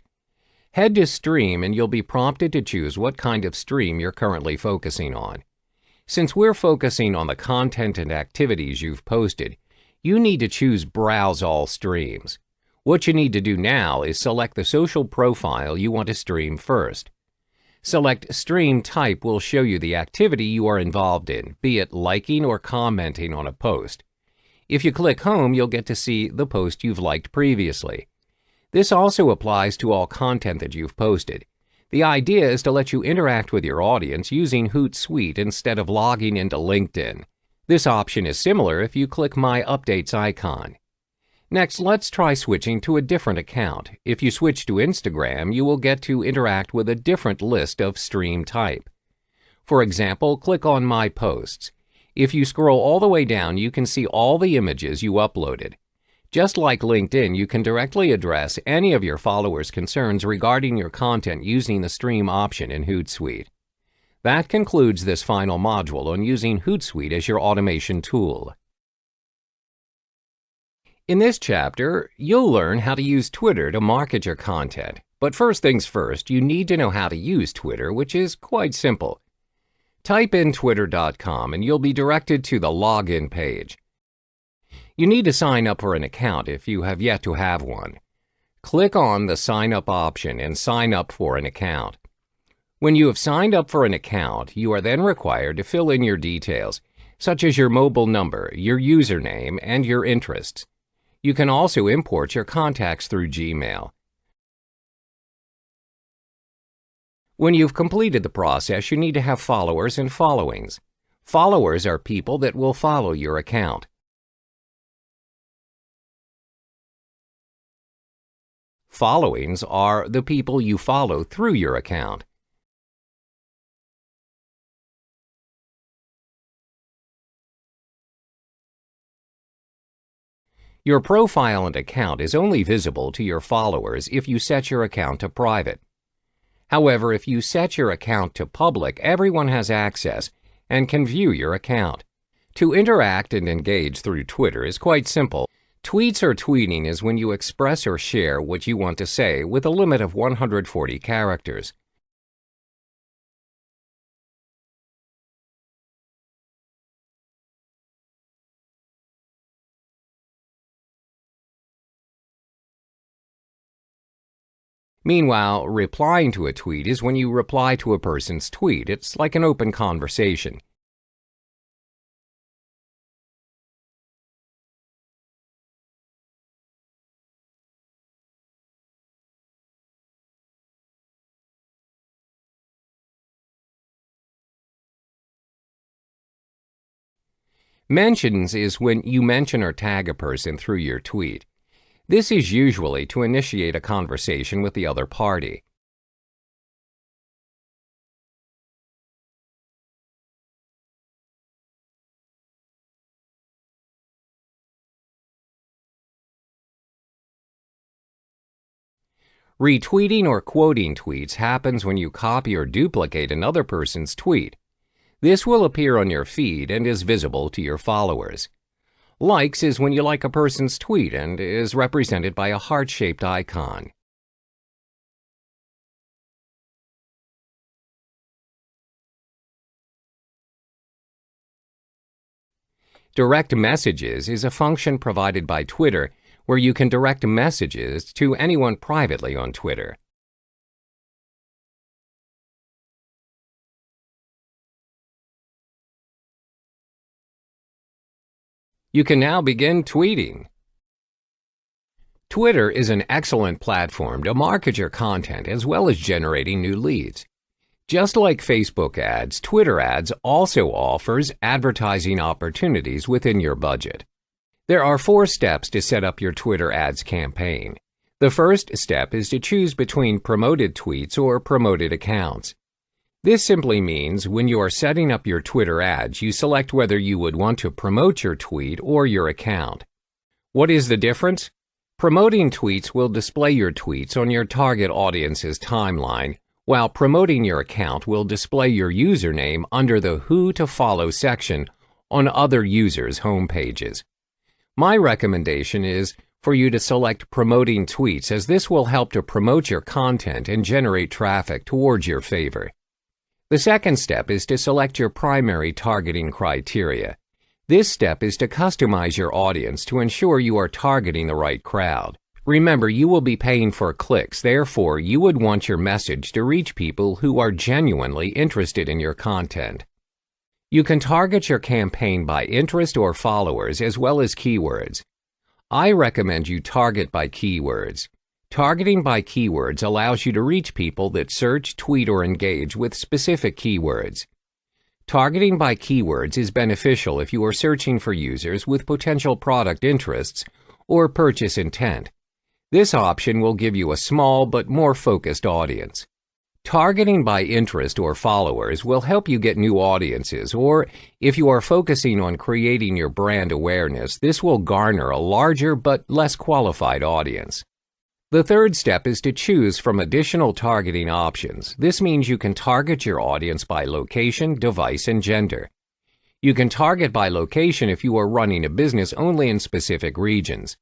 A: Head to Stream and you'll be prompted to choose what kind of stream you're currently focusing on. Since we're focusing on the content and activities you've posted, you need to choose Browse All Streams. What you need to do now is select the social profile you want to stream first. Select Stream Type will show you the activity you are involved in, be it liking or commenting on a post. If you click Home, you'll get to see the post you've liked previously. This also applies to all content that you've posted. The idea is to let you interact with your audience using Hootsuite instead of logging into LinkedIn. This option is similar if you click My Updates icon. Next, let's try switching to a different account. If you switch to Instagram, you will get to interact with a different list of stream type. For example, click on My Posts. If you scroll all the way down, you can see all the images you uploaded. Just like LinkedIn, you can directly address any of your followers' concerns regarding your content using the Stream option in Hootsuite. That concludes this final module on using Hootsuite as your automation tool. In this chapter, you'll learn how to use Twitter to market your content. But first things first, you need to know how to use Twitter, which is quite simple. Type in twitter.com and you'll be directed to the login page. You need to sign up for an account if you have yet to have one. Click on the Sign Up option and sign up for an account. When you have signed up for an account, you are then required to fill in your details, such as your mobile number, your username, and your interests. You can also import your contacts through Gmail. When you've completed the process, you need to have followers and followings. Followers are people that will follow your account. Followings are the people you follow through your account. Your profile and account is only visible to your followers if you set your account to private. However, if you set your account to public, everyone has access and can view your account. To interact and engage through Twitter is quite simple. Tweets or tweeting is when you express or share what you want to say with a limit of 140 characters. Meanwhile, replying to a tweet is when you reply to a person's tweet. It's like an open conversation. Mentions is when you mention or tag a person through your tweet. This is usually to initiate a conversation with the other party. Retweeting or quoting tweets happens when you copy or duplicate another person's tweet. This will appear on your feed and is visible to your followers. Likes is when you like a person's tweet and is represented by a heart-shaped icon. Direct messages is a function provided by Twitter where you can direct messages to anyone privately on Twitter. You can now begin tweeting. Twitter is an excellent platform to market your content as well as generating new leads. Just like Facebook ads, Twitter ads also offers advertising opportunities within your budget. There are 4 steps to set up your Twitter ads campaign. The first step is to choose between promoted tweets or promoted accounts. This simply means when you are setting up your Twitter ads, you select whether you would want to promote your tweet or your account. What is the difference? Promoting tweets will display your tweets on your target audience's timeline, while promoting your account will display your username under the Who to Follow section on other users' homepages. My recommendation is for you to select promoting tweets, as this will help to promote your content and generate traffic towards your favor. The second step is to select your primary targeting criteria. This step is to customize your audience to ensure you are targeting the right crowd. Remember, you will be paying for clicks, therefore you would want your message to reach people who are genuinely interested in your content. You can target your campaign by interest or followers as well as keywords. I recommend you target by keywords. Targeting by keywords allows you to reach people that search, tweet, or engage with specific keywords. Targeting by keywords is beneficial if you are searching for users with potential product interests or purchase intent. This option will give you a small but more focused audience. Targeting by interest or followers will help you get new audiences, or if you are focusing on creating your brand awareness, this will garner a larger but less qualified audience. The third step is to choose from additional targeting options. This means you can target your audience by location, device, and gender. You can target by location if you are running a business only in specific regions.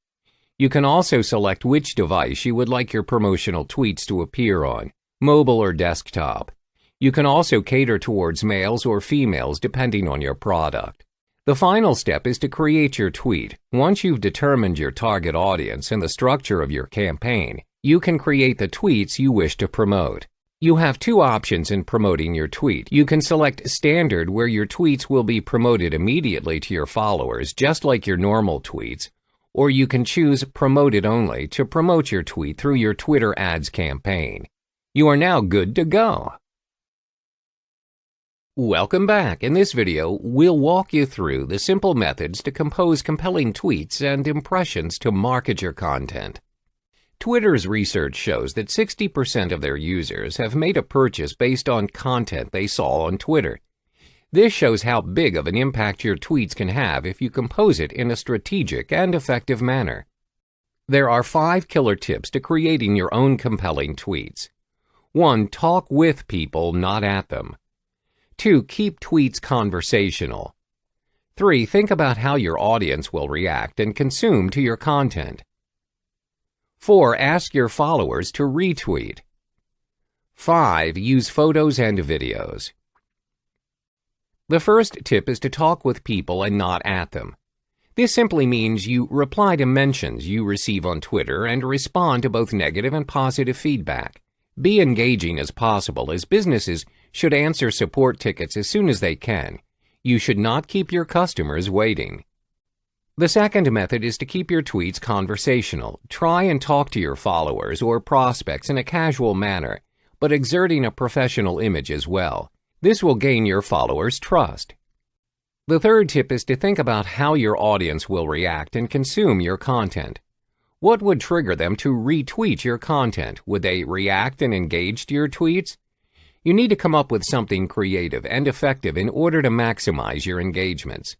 A: You can also select which device you would like your promotional tweets to appear on, mobile or desktop. You can also cater towards males or females depending on your product. The final step is to create your tweet. Once you've determined your target audience and the structure of your campaign, you can create the tweets you wish to promote. You have 2 options in promoting your tweet. You can select Standard, where your tweets will be promoted immediately to your followers, just like your normal tweets, or you can choose Promoted Only to promote your tweet through your Twitter ads campaign. You are now good to go. Welcome back. In this video, we'll walk you through the simple methods to compose compelling tweets and impressions to market your content. Twitter's research shows that 60% of their users have made a purchase based on content they saw on Twitter. This shows how big of an impact your tweets can have if you compose it in a strategic and effective manner. There are 5 killer tips to creating your own compelling tweets. 1. Talk with people, not at them. 2. Keep tweets conversational. 3. Think about how your audience will react and consume to your content. 4. Ask your followers to retweet. 5. Use photos and videos. The first tip is to talk with people and not at them. This simply means you reply to mentions you receive on Twitter and respond to both negative and positive feedback. Be engaging as possible, as businesses should answer support tickets as soon as they can. You should not keep your customers waiting. The second method is to keep your tweets conversational. Try and talk to your followers or prospects in a casual manner, but exerting a professional image as well. This will gain your followers' trust. The third tip is to think about how your audience will react and consume your content. What would trigger them to retweet your content? Would they react and engage to your tweets? You need to come up with something creative and effective in order to maximize your engagements.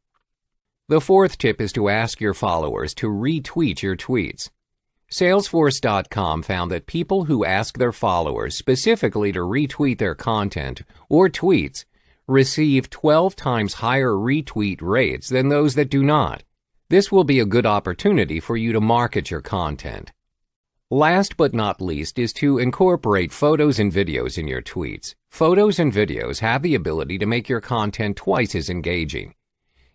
A: The fourth tip is to ask your followers to retweet your tweets. Salesforce.com found that people who ask their followers specifically to retweet their content or tweets receive 12 times higher retweet rates than those that do not. This will be a good opportunity for you to market your content. Last but not least is to incorporate photos and videos in your tweets. Photos and videos have the ability to make your content twice as engaging.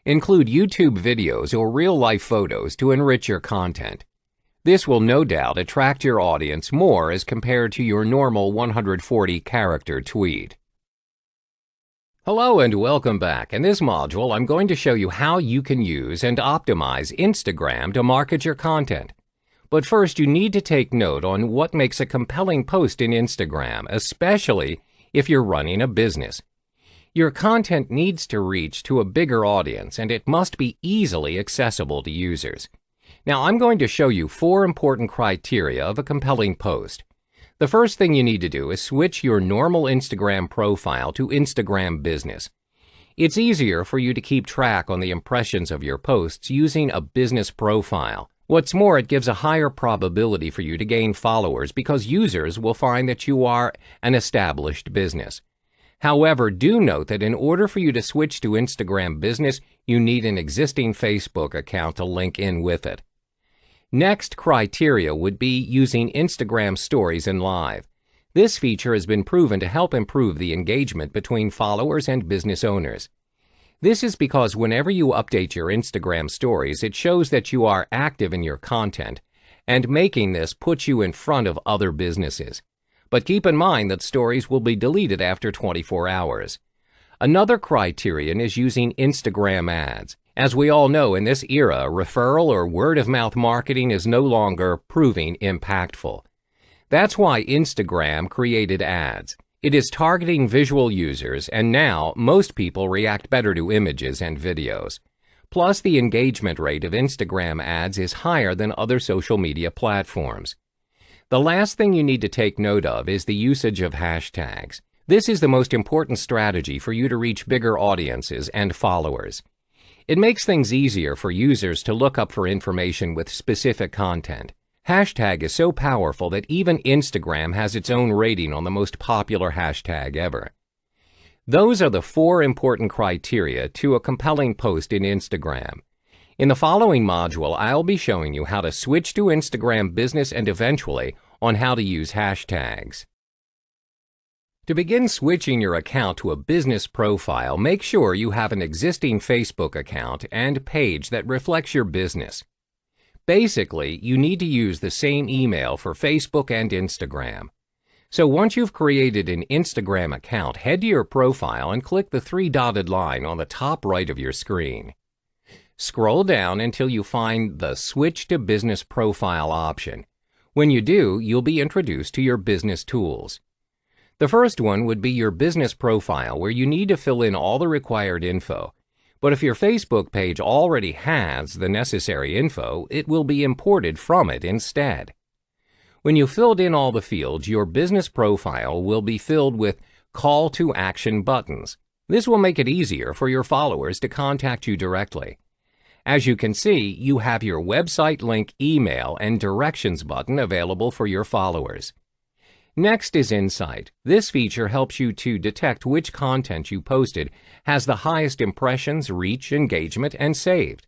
A: Include YouTube videos or real-life photos to enrich your content. This will no doubt attract your audience more as compared to your normal 140-character tweet. Hello and welcome back. In this module, I'm going to show you how you can use and optimize Instagram to market your content. But first, you need to take note on what makes a compelling post in Instagram, especially if you're running a business. Your content needs to reach to a bigger audience, and it must be easily accessible to users. Now, I'm going to show you 4 important criteria of a compelling post. The first thing you need to do is switch your normal Instagram profile to Instagram Business. It's easier for you to keep track on the impressions of your posts using a business profile. What's more, it gives a higher probability for you to gain followers because users will find that you are an established business. However, do note that in order for you to switch to Instagram Business, you need an existing Facebook account to link in with it. Next criteria would be using Instagram Stories and Live. This feature has been proven to help improve the engagement between followers and business owners. This is because whenever you update your Instagram stories, it shows that you are active in your content, and making this puts you in front of other businesses. But keep in mind that stories will be deleted after 24 hours. Another criterion is using Instagram ads. As we all know, in this era, referral or word-of-mouth marketing is no longer proving impactful. That's why Instagram created ads. It is targeting visual users, and now most people react better to images and videos. Plus, the engagement rate of Instagram ads is higher than other social media platforms. The last thing you need to take note of is the usage of hashtags. This is the most important strategy for you to reach bigger audiences and followers. It makes things easier for users to look up for information with specific content. Hashtag is so powerful that even Instagram has its own rating on the most popular hashtag ever. Those are the 4 important criteria to a compelling post in Instagram. In the following module, I'll be showing you how to switch to Instagram Business and eventually on how to use hashtags. To begin switching your account to a business profile, make sure you have an existing Facebook account and page that reflects your business. Basically, you need to use the same email for Facebook and Instagram. So once you've created an Instagram account, head to your profile and click the 3 dotted line on the top right of your screen. Scroll down until you find the Switch to Business Profile option. When you do, you'll be introduced to your business tools. The first one would be your business profile, where you need to fill in all the required info. But if your Facebook page already has the necessary info, it will be imported from it instead. When you've filled in all the fields, your business profile will be filled with call to action buttons. This will make it easier for your followers to contact you directly. As you can see, you have your website link, email, and directions button available for your followers. Next is Insight. This feature helps you to detect which content you posted has the highest impressions, reach, engagement, and saved.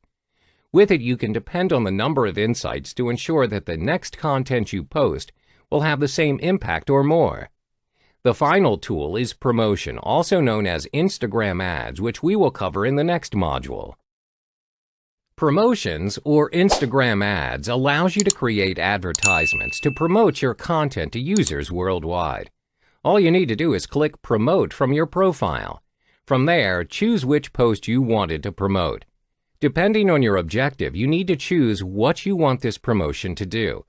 A: With it, you can depend on the number of insights to ensure that the next content you post will have the same impact or more. The final tool is Promotion, also known as Instagram Ads, which we will cover in the next module. Promotions, or Instagram Ads, allows you to create advertisements to promote your content to users worldwide. All you need to do is click Promote from your profile. From there, choose which post you wanted to promote. Depending on your objective, you need to choose what you want this promotion to do.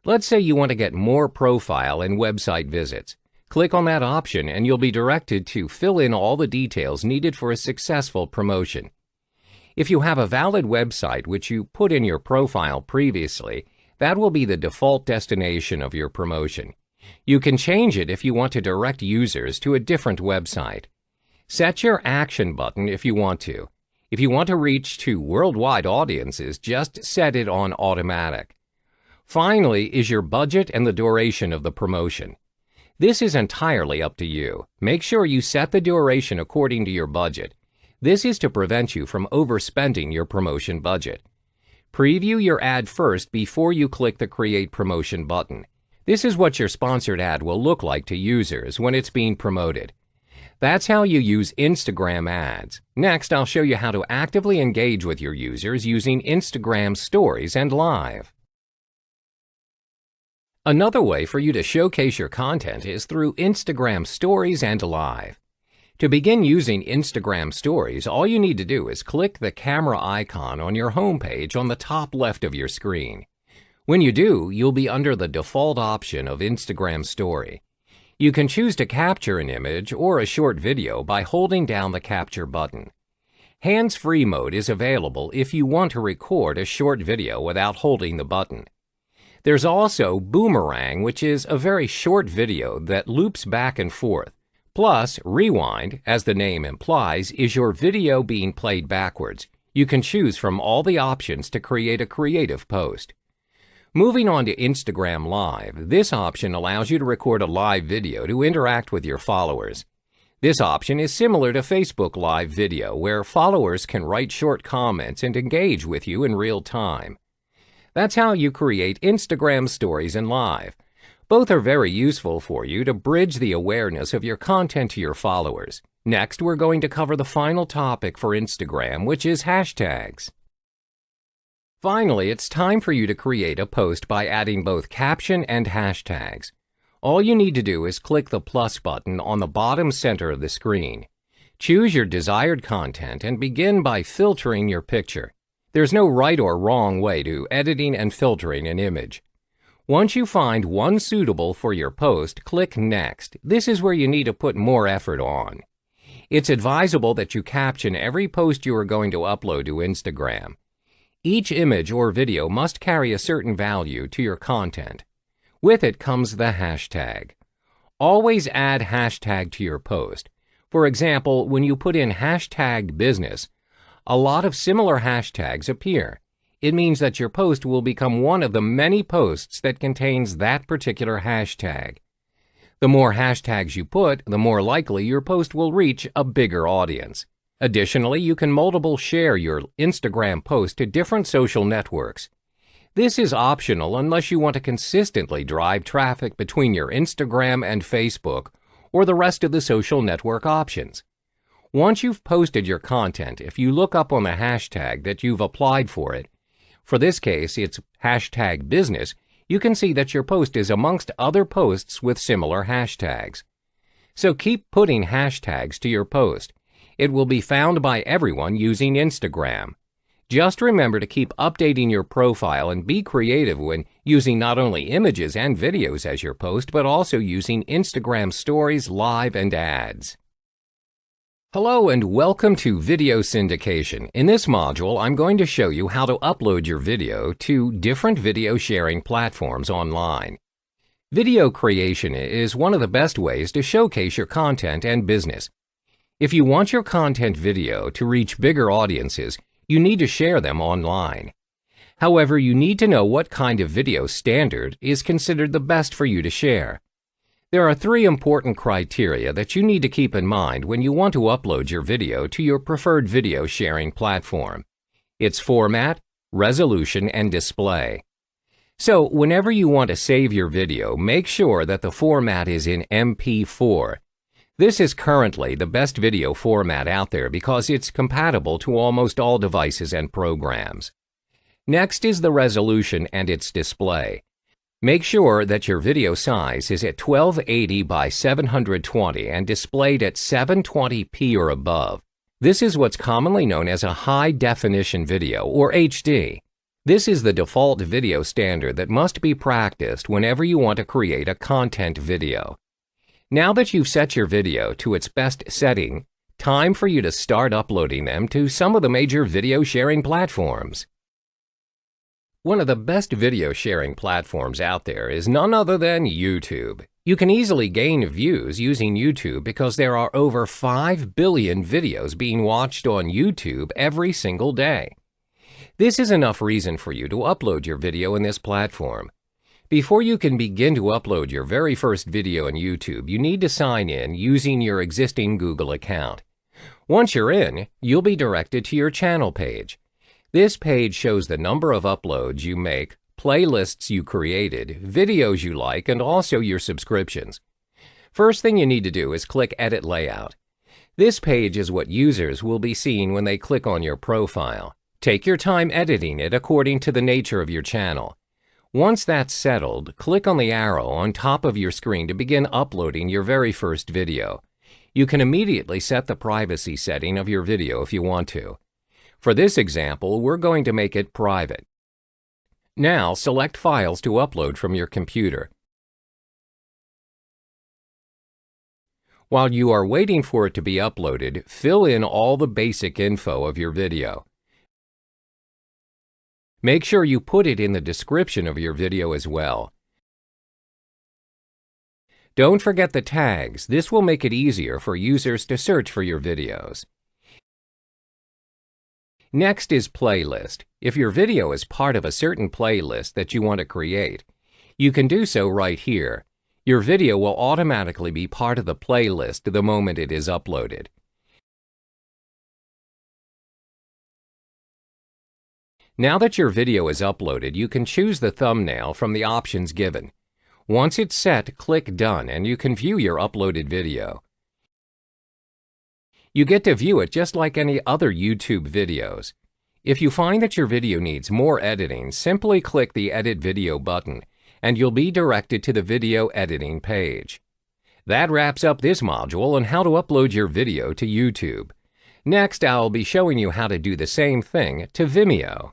A: Let's say you want to get more profile and website visits. Click on that option and you'll be directed to fill in all the details needed for a successful promotion. If you have a valid website which you put in your profile previously, that will be the default destination of your promotion. You can change it if you want to direct users to a different website. Set your action button if you want to. If you want to reach to worldwide audiences, just set it on automatic. Finally is your budget and the duration of the promotion. This is entirely up to you. Make sure you set the duration according to your budget. This is to prevent you from overspending your promotion budget. Preview your ad first before you click the Create Promotion button. This is what your sponsored ad will look like to users when it's being promoted. That's how you use Instagram ads. Next, I'll show you how to actively engage with your users using Instagram Stories and Live. Another way for you to showcase your content is through Instagram Stories and Live. To begin using Instagram Stories, all you need to do is click the camera icon on your home page on the top left of your screen. When you do, you'll be under the default option of Instagram Story. You can choose to capture an image or a short video by holding down the Capture button. Hands-free mode is available if you want to record a short video without holding the button. There's also Boomerang, which is a very short video that loops back and forth. Plus, Rewind, as the name implies, is your video being played backwards. You can choose from all the options to create a creative post. Moving on to Instagram Live, this option allows you to record a live video to interact with your followers. This option is similar to Facebook Live Video, where followers can write short comments and engage with you in real time. That's how you create Instagram Stories and Live. Both are very useful for you to bridge the awareness of your content to your followers. Next, we're going to cover the final topic for Instagram, which is hashtags. Finally, it's time for you to create a post by adding both caption and hashtags. All you need to do is click the plus button on the bottom center of the screen. Choose your desired content and begin by filtering your picture. There's no right or wrong way to editing and filtering an image. Once you find one suitable for your post, click Next. This is where you need to put more effort on. It's advisable that you caption every post you are going to upload to Instagram. Each image or video must carry a certain value to your content. With it comes the hashtag. Always add hashtag to your post. For example, when you put in hashtag business, a lot of similar hashtags appear. It means that your post will become one of the many posts that contains that particular hashtag. The more hashtags you put, the more likely your post will reach a bigger audience. Additionally, you can multiple share your Instagram post to different social networks. This is optional unless you want to consistently drive traffic between your Instagram and Facebook or the rest of the social network options. Once you've posted your content, if you look up on the hashtag that you've applied for it, for this case it's hashtag business, you can see that your post is amongst other posts with similar hashtags. So keep putting hashtags to your post. It will be found by everyone using Instagram. Just remember to keep updating your profile and be creative when using not only images and videos as your post, but also using Instagram Stories, Live, and ads. Hello and welcome to Video Syndication. In this module, I'm going to show you how to upload your video to different video sharing platforms online. Video creation is one of the best ways to showcase your content and business. If you want your content video to reach bigger audiences, you need to share them online. However, you need to know what kind of video standard is considered the best for you to share. There are 3 important criteria that you need to keep in mind when you want to upload your video to your preferred video sharing platform. It's format, resolution, and display. So, whenever you want to save your video, make sure that the format is in MP4. This is currently the best video format out there because it's compatible to almost all devices and programs. Next is the resolution and its display. Make sure that your video size is at 1280 by 720 and displayed at 720p or above. This is what's commonly known as a high-definition video, or HD. This is the default video standard that must be practiced whenever you want to create a content video. Now that you've set your video to its best setting, Time for you to start uploading them to some of the major video sharing platforms. One of the best video sharing platforms out there is none other than YouTube. You can easily gain views using YouTube because there are over 5 billion videos being watched on YouTube every single day. This is enough reason for you to upload your video in this platform. Before you can begin to upload your very first video in YouTube, you need to sign in using your existing Google account. Once you're in, you'll be directed to your channel page. This page shows the number of uploads you make, playlists you created, videos you like, and also your subscriptions. First thing you need to do is click Edit Layout. This page is what users will be seeing when they click on your profile. Take your time editing it according to the nature of your channel. Once that's settled, click on the arrow on top of your screen to begin uploading your very first video. You can immediately set the privacy setting of your video if you want to. For this example, we're going to make it private. Now, select Files to upload from your computer. While you are waiting for it to be uploaded, fill in all the basic info of your video. Make sure you put it in the description of your video as well. Don't forget the tags. This will make it easier for users to search for your videos. Next is Playlist. If your video is part of a certain playlist that you want to create, you can do so right here. Your video will automatically be part of the playlist the moment it is uploaded. Now that your video is uploaded, you can choose the thumbnail from the options given. Once it's set, click Done and you can view your uploaded video. You get to view it just like any other YouTube videos. If you find that your video needs more editing, simply click the Edit Video button and you'll be directed to the video editing page. That wraps up this module on how to upload your video to YouTube. Next, I'll be showing you how to do the same thing to Vimeo.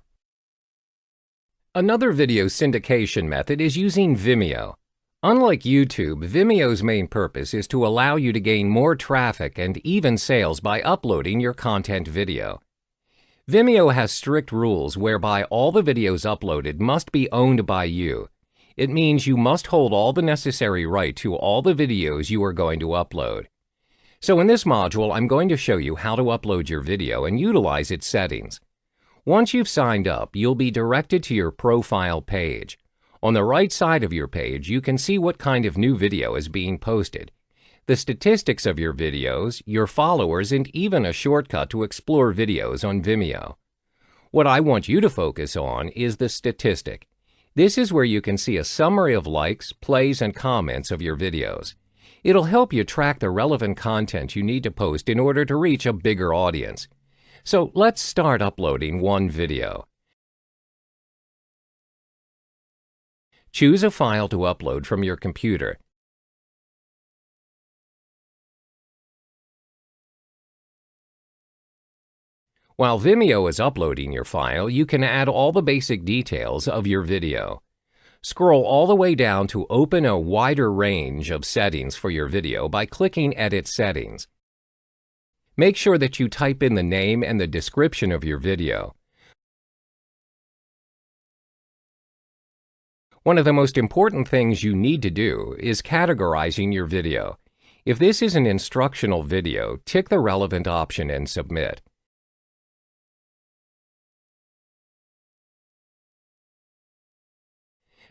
A: Another video syndication method is using Vimeo. Unlike YouTube, Vimeo's main purpose is to allow you to gain more traffic and even sales by uploading your content video. Vimeo has strict rules whereby all the videos uploaded must be owned by you. It means you must hold all the necessary right to all the videos you are going to upload. So in this module, I'm going to show you how to upload your video and utilize its settings. Once you've signed up, you'll be directed to your profile page. On the right side of your page, you can see what kind of new video is being posted, the statistics of your videos, your followers, and even a shortcut to explore videos on Vimeo. What I want you to focus on is the statistic. This is where you can see a summary of likes, plays, and comments of your videos. It'll help you track the relevant content you need to post in order to reach a bigger audience. So let's start uploading one video. Choose a file to upload from your computer. While Vimeo is uploading your file, you can add all the basic details of your video. Scroll all the way down to open a wider range of settings for your video by clicking Edit Settings. Make sure that you type in the name and the description of your video. One of the most important things you need to do is categorizing your video. If this is an instructional video, tick the relevant option and submit.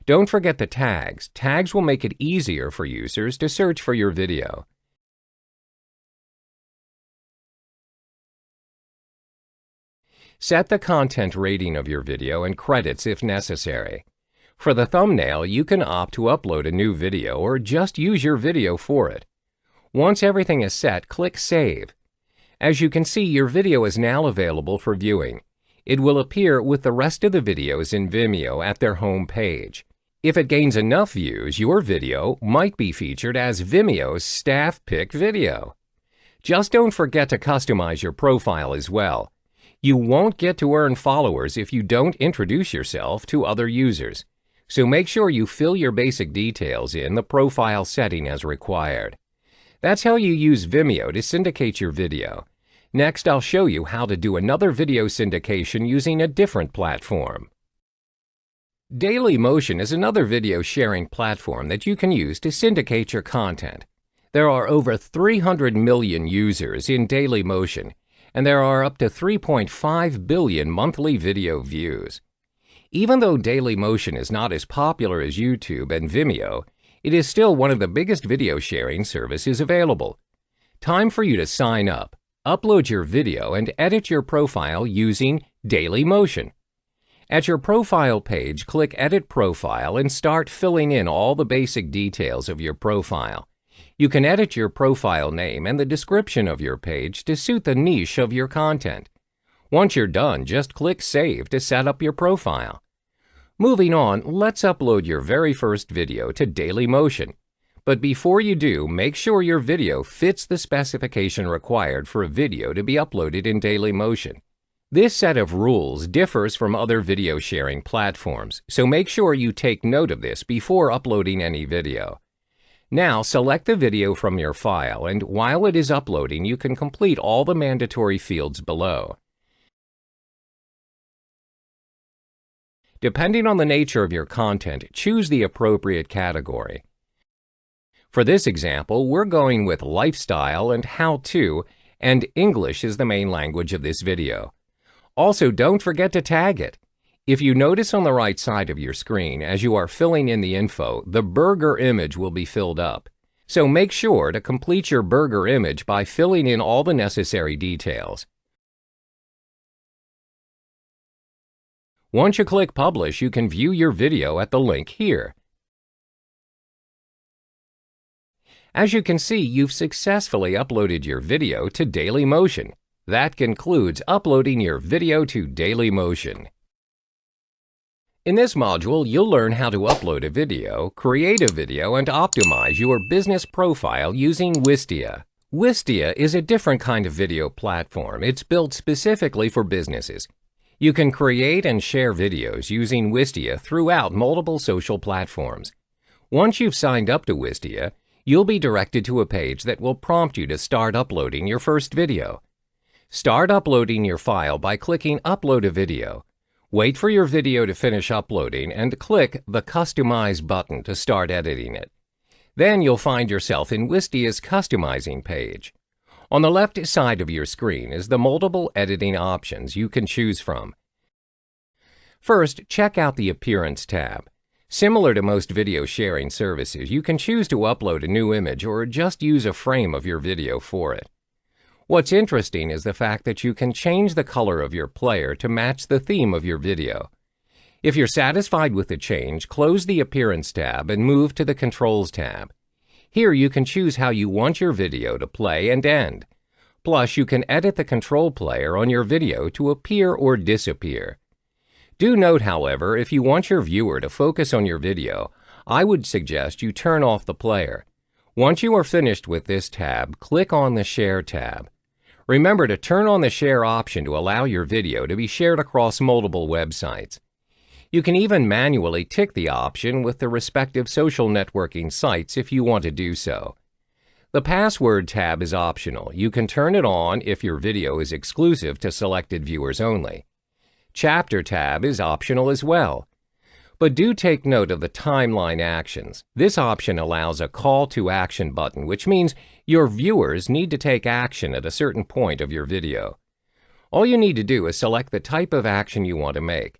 A: Don't forget the tags. Tags will make it easier for users to search for your video. Set the content rating of your video and credits if necessary. For the thumbnail, you can opt to upload a new video or just use your video for it. Once everything is set, click Save. As you can see, your video is now available for viewing. It will appear with the rest of the videos in Vimeo at their home page. If it gains enough views, your video might be featured as Vimeo's staff pick video. Just don't forget to customize your profile as well. You won't get to earn followers if you don't introduce yourself to other users. So make sure you fill your basic details in the profile setting as required. That's how you use Vimeo to syndicate your video. Next, I'll show you how to do another video syndication using a different platform. Dailymotion is another video sharing platform that you can use to syndicate your content. There are over 300 million users in Dailymotion, and there are up to 3.5 billion monthly video views. Even though Dailymotion is not as popular as YouTube and Vimeo, it is still one of the biggest video sharing services available. Time for you to sign up, upload your video, and edit your profile using Dailymotion. At your profile page, click Edit Profile and start filling in all the basic details of your profile. You can edit your profile name and the description of your page to suit the niche of your content. Once you're done, just click Save to set up your profile. Moving on, let's upload your very first video to Dailymotion. But before you do, make sure your video fits the specification required for a video to be uploaded in Dailymotion. This set of rules differs from other video sharing platforms, so make sure you take note of this before uploading any video. Now, select the video from your file, and while it is uploading, you can complete all the mandatory fields below. Depending on the nature of your content, choose the appropriate category. For this example, we're going with lifestyle and how-to, and English is the main language of this video. Also, don't forget to tag it. If you notice on the right side of your screen, as you are filling in the info, the burger image will be filled up. So make sure to complete your burger image by filling in all the necessary details. Once you click Publish, you can view your video at the link here. As you can see, you've successfully uploaded your video to Dailymotion. That concludes uploading your video to Dailymotion. In this module, you'll learn how to upload a video, create a video, and optimize your business profile using Wistia. Wistia is a different kind of video platform. It's built specifically for businesses. You can create and share videos using Wistia throughout multiple social platforms. Once you've signed up to Wistia, you'll be directed to a page that will prompt you to start uploading your first video. Start uploading your file by clicking Upload a Video. Wait for your video to finish uploading and click the Customize button to start editing it. Then you'll find yourself in Wistia's customizing page. On the left side of your screen is the multiple editing options you can choose from. First, check out the Appearance tab. Similar to most video sharing services, you can choose to upload a new image or just use a frame of your video for it. What's interesting is the fact that you can change the color of your player to match the theme of your video. If you're satisfied with the change, close the Appearance tab and move to the Controls tab. Here you can choose how you want your video to play and end. Plus, you can edit the control player on your video to appear or disappear. Do note, however, if you want your viewer to focus on your video, I would suggest you turn off the player. Once you are finished with this tab, click on the Share tab. Remember to turn on the Share option to allow your video to be shared across multiple websites. You can even manually tick the option with the respective social networking sites if you want to do so. The Password tab is optional. You can turn it on if your video is exclusive to selected viewers only. Chapter tab is optional as well. But do take note of the timeline actions. This option allows a call to action button, which means your viewers need to take action at a certain point of your video. All you need to do is select the type of action you want to make.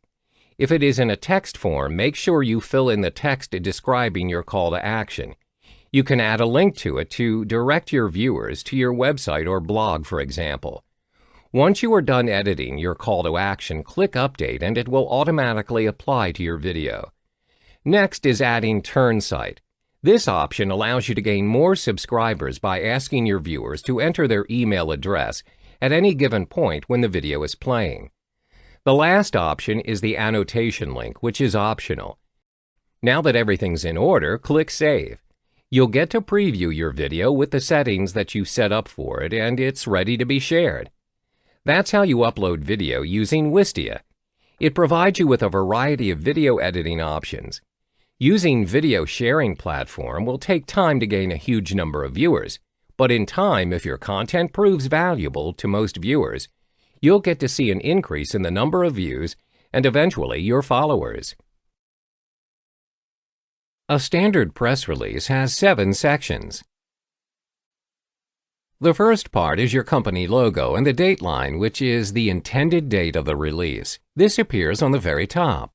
A: If it is in a text form, make sure you fill in the text describing your call to action. You can add a link to it to direct your viewers to your website or blog, for example. Once you are done editing your call to action, click Update and it will automatically apply to your video. Next is adding Turn Site. This option allows you to gain more subscribers by asking your viewers to enter their email address at any given point when the video is playing. The last option is the annotation link, which is optional. Now that everything's in order, click Save. You'll get to preview your video with the settings that you set up for it, and it's ready to be shared. That's how you upload video using Wistia. It provides you with a variety of video editing options. Using video sharing platform will take time to gain a huge number of viewers, But in time, if your content proves valuable to most viewers, you'll get to see an increase in the number of views and eventually your followers. A standard press release has 7 sections. The first part is your company logo and the date line, which is the intended date of the release. This appears on the very top.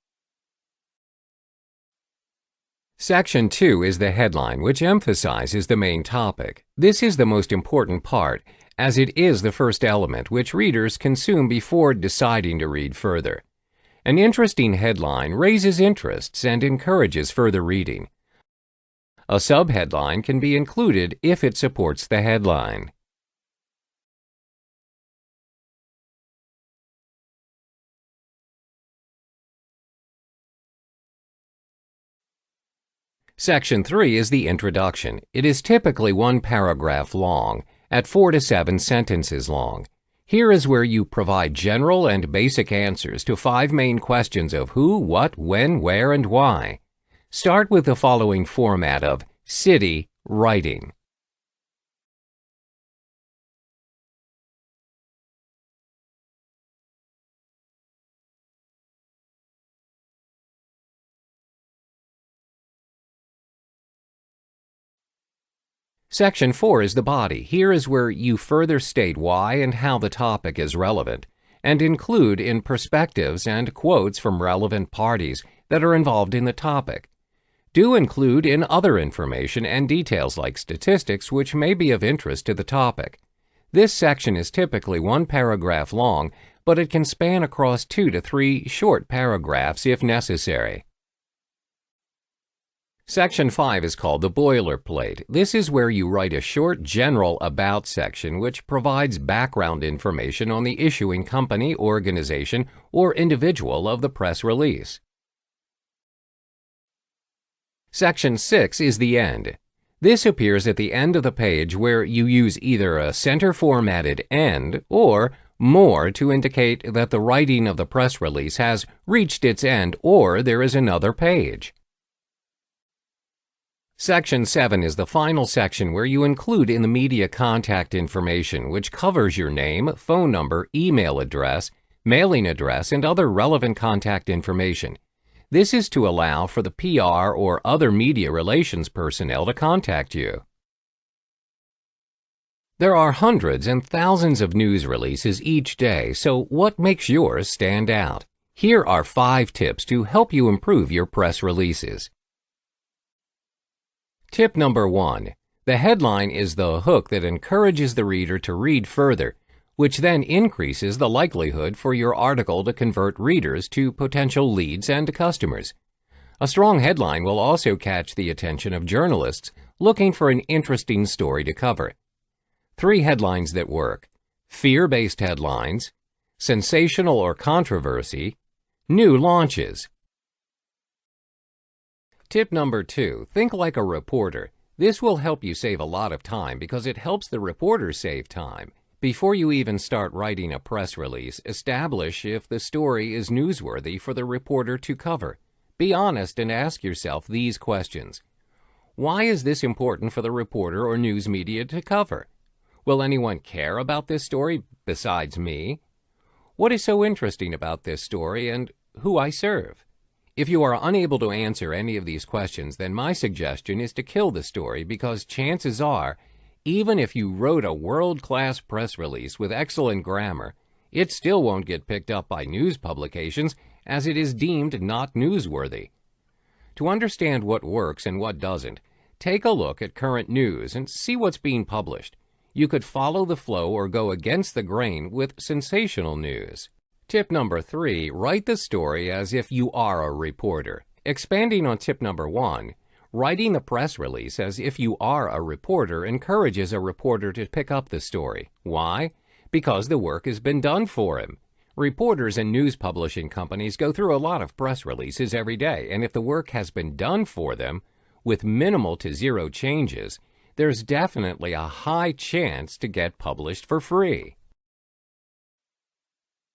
A: Section 2 is the headline, which emphasizes the main topic. This is the most important part, as it is the first element which readers consume before deciding to read further. An interesting headline raises interests and encourages further reading. A subheadline can be included if it supports the headline. Section 3 is the introduction. It is typically 1 paragraph long, at 4 to 7 sentences long. Here is where you provide general and basic answers to 5 main questions of who, what, when, where, and why. Start with the following format of city writing. Section 4 is the body. Here is where you further state why and how the topic is relevant, and include in perspectives and quotes from relevant parties that are involved in the topic. Do include in other information and details like statistics which may be of interest to the topic. This section is typically 1 paragraph long, but it can span across 2 to 3 short paragraphs if necessary. Section 5 is called the boilerplate. This is where you write a short general about section which provides background information on the issuing company, organization, or individual of the press release. Section 6 is the end. This appears at the end of the page where you use either a center-formatted end or more to indicate that the writing of the press release has reached its end or there is another page. Section 7 is the final section where you include in the media contact information which covers your name, phone number, email address, mailing address, and other relevant contact information. This is to allow for the PR or other media relations personnel to contact you. There are hundreds and thousands of news releases each day, so what makes yours stand out? Here are 5 tips to help you improve your press releases. Tip number 1. The headline is the hook that encourages the reader to read further, which then increases the likelihood for your article to convert readers to potential leads and customers. A strong headline will also catch the attention of journalists looking for an interesting story to cover. 3 headlines that work: fear-based headlines, sensational or controversy, new launches. Tip number 2, think like a reporter. This will help you save a lot of time because it helps the reporter save time. Before you even start writing a press release, establish if the story is newsworthy for the reporter to cover. Be honest and ask yourself these questions. Why is this important for the reporter or news media to cover? Will anyone care about this story besides me? What is so interesting about this story and who I serve? If you are unable to answer any of these questions, then my suggestion is to kill the story because chances are, even if you wrote a world-class press release with excellent grammar, it still won't get picked up by news publications as it is deemed not newsworthy. To understand what works and what doesn't, take a look at current news and see what's being published. You could follow the flow or go against the grain with sensational news. Tip number 3, write the story as if you are a reporter. Expanding on tip number 1, writing the press release as if you are a reporter encourages a reporter to pick up the story. Why? Because the work has been done for him. Reporters and news publishing companies go through a lot of press releases every day, and if the work has been done for them, with minimal to zero changes, there's definitely a high chance to get published for free.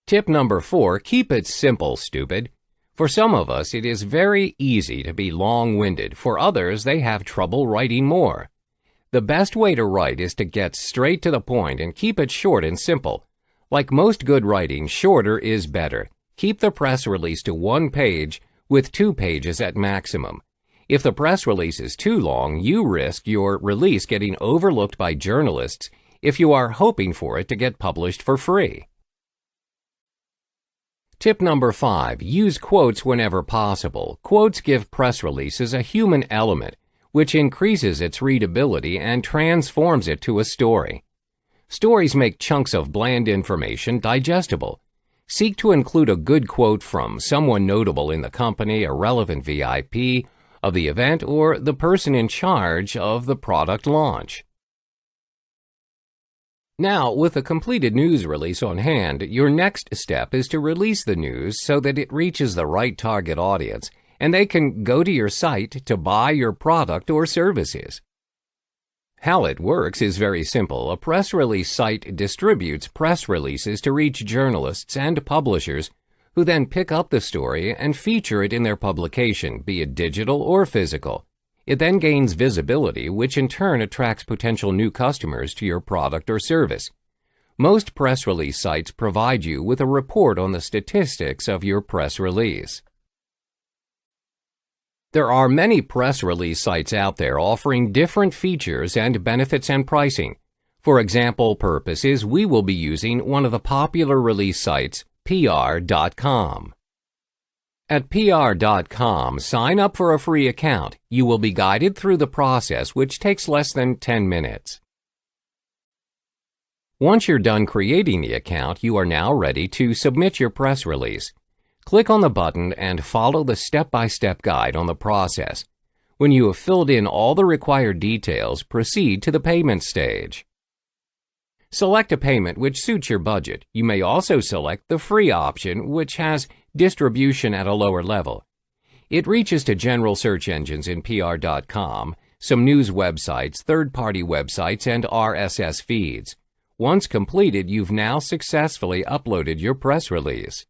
A: Tip number 4, keep it simple, stupid. For some of us, it is very easy to be long-winded. For others, they have trouble writing more. The best way to write is to get straight to the point and keep it short and simple. Like most good writing, shorter is better. Keep the press release to 1 page with 2 pages at maximum. If the press release is too long, you risk your release getting overlooked by journalists if you are hoping for it to get published for free. Tip number 5. Use quotes whenever possible. Quotes give press releases a human element, which increases its readability and transforms it to a story. Stories make chunks of bland information digestible. Seek to include a good quote from someone notable in the company, a relevant VIP of the event, or the person in charge of the product launch. Now, with a completed news release on hand, your next step is to release the news so that it reaches the right target audience and they can go to your site to buy your product or services. How it works is very simple. A press release site distributes press releases to reach journalists and publishers who then pick up the story and feature it in their publication, be it digital or physical. It then gains visibility, which in turn attracts potential new customers to your product or service. Most press release sites provide you with a report on the statistics of your press release. There are many press release sites out there offering different features and benefits and pricing. For example purposes, we will be using one of the popular release sites, PR.com. At PR.com, sign up for a free account. You will be guided through the process, which takes less than 10 minutes. Once you're done creating the account, you are now ready to submit your press release. Click on the button and follow the step-by-step guide on the process. When you have filled in all the required details, proceed to the payment stage. Select a payment which suits your budget. You may also select the free option, which has distribution at a lower level. It reaches to general search engines in PR.com, some news websites, third-party websites, and RSS feeds. Once completed, you've now successfully uploaded your press release.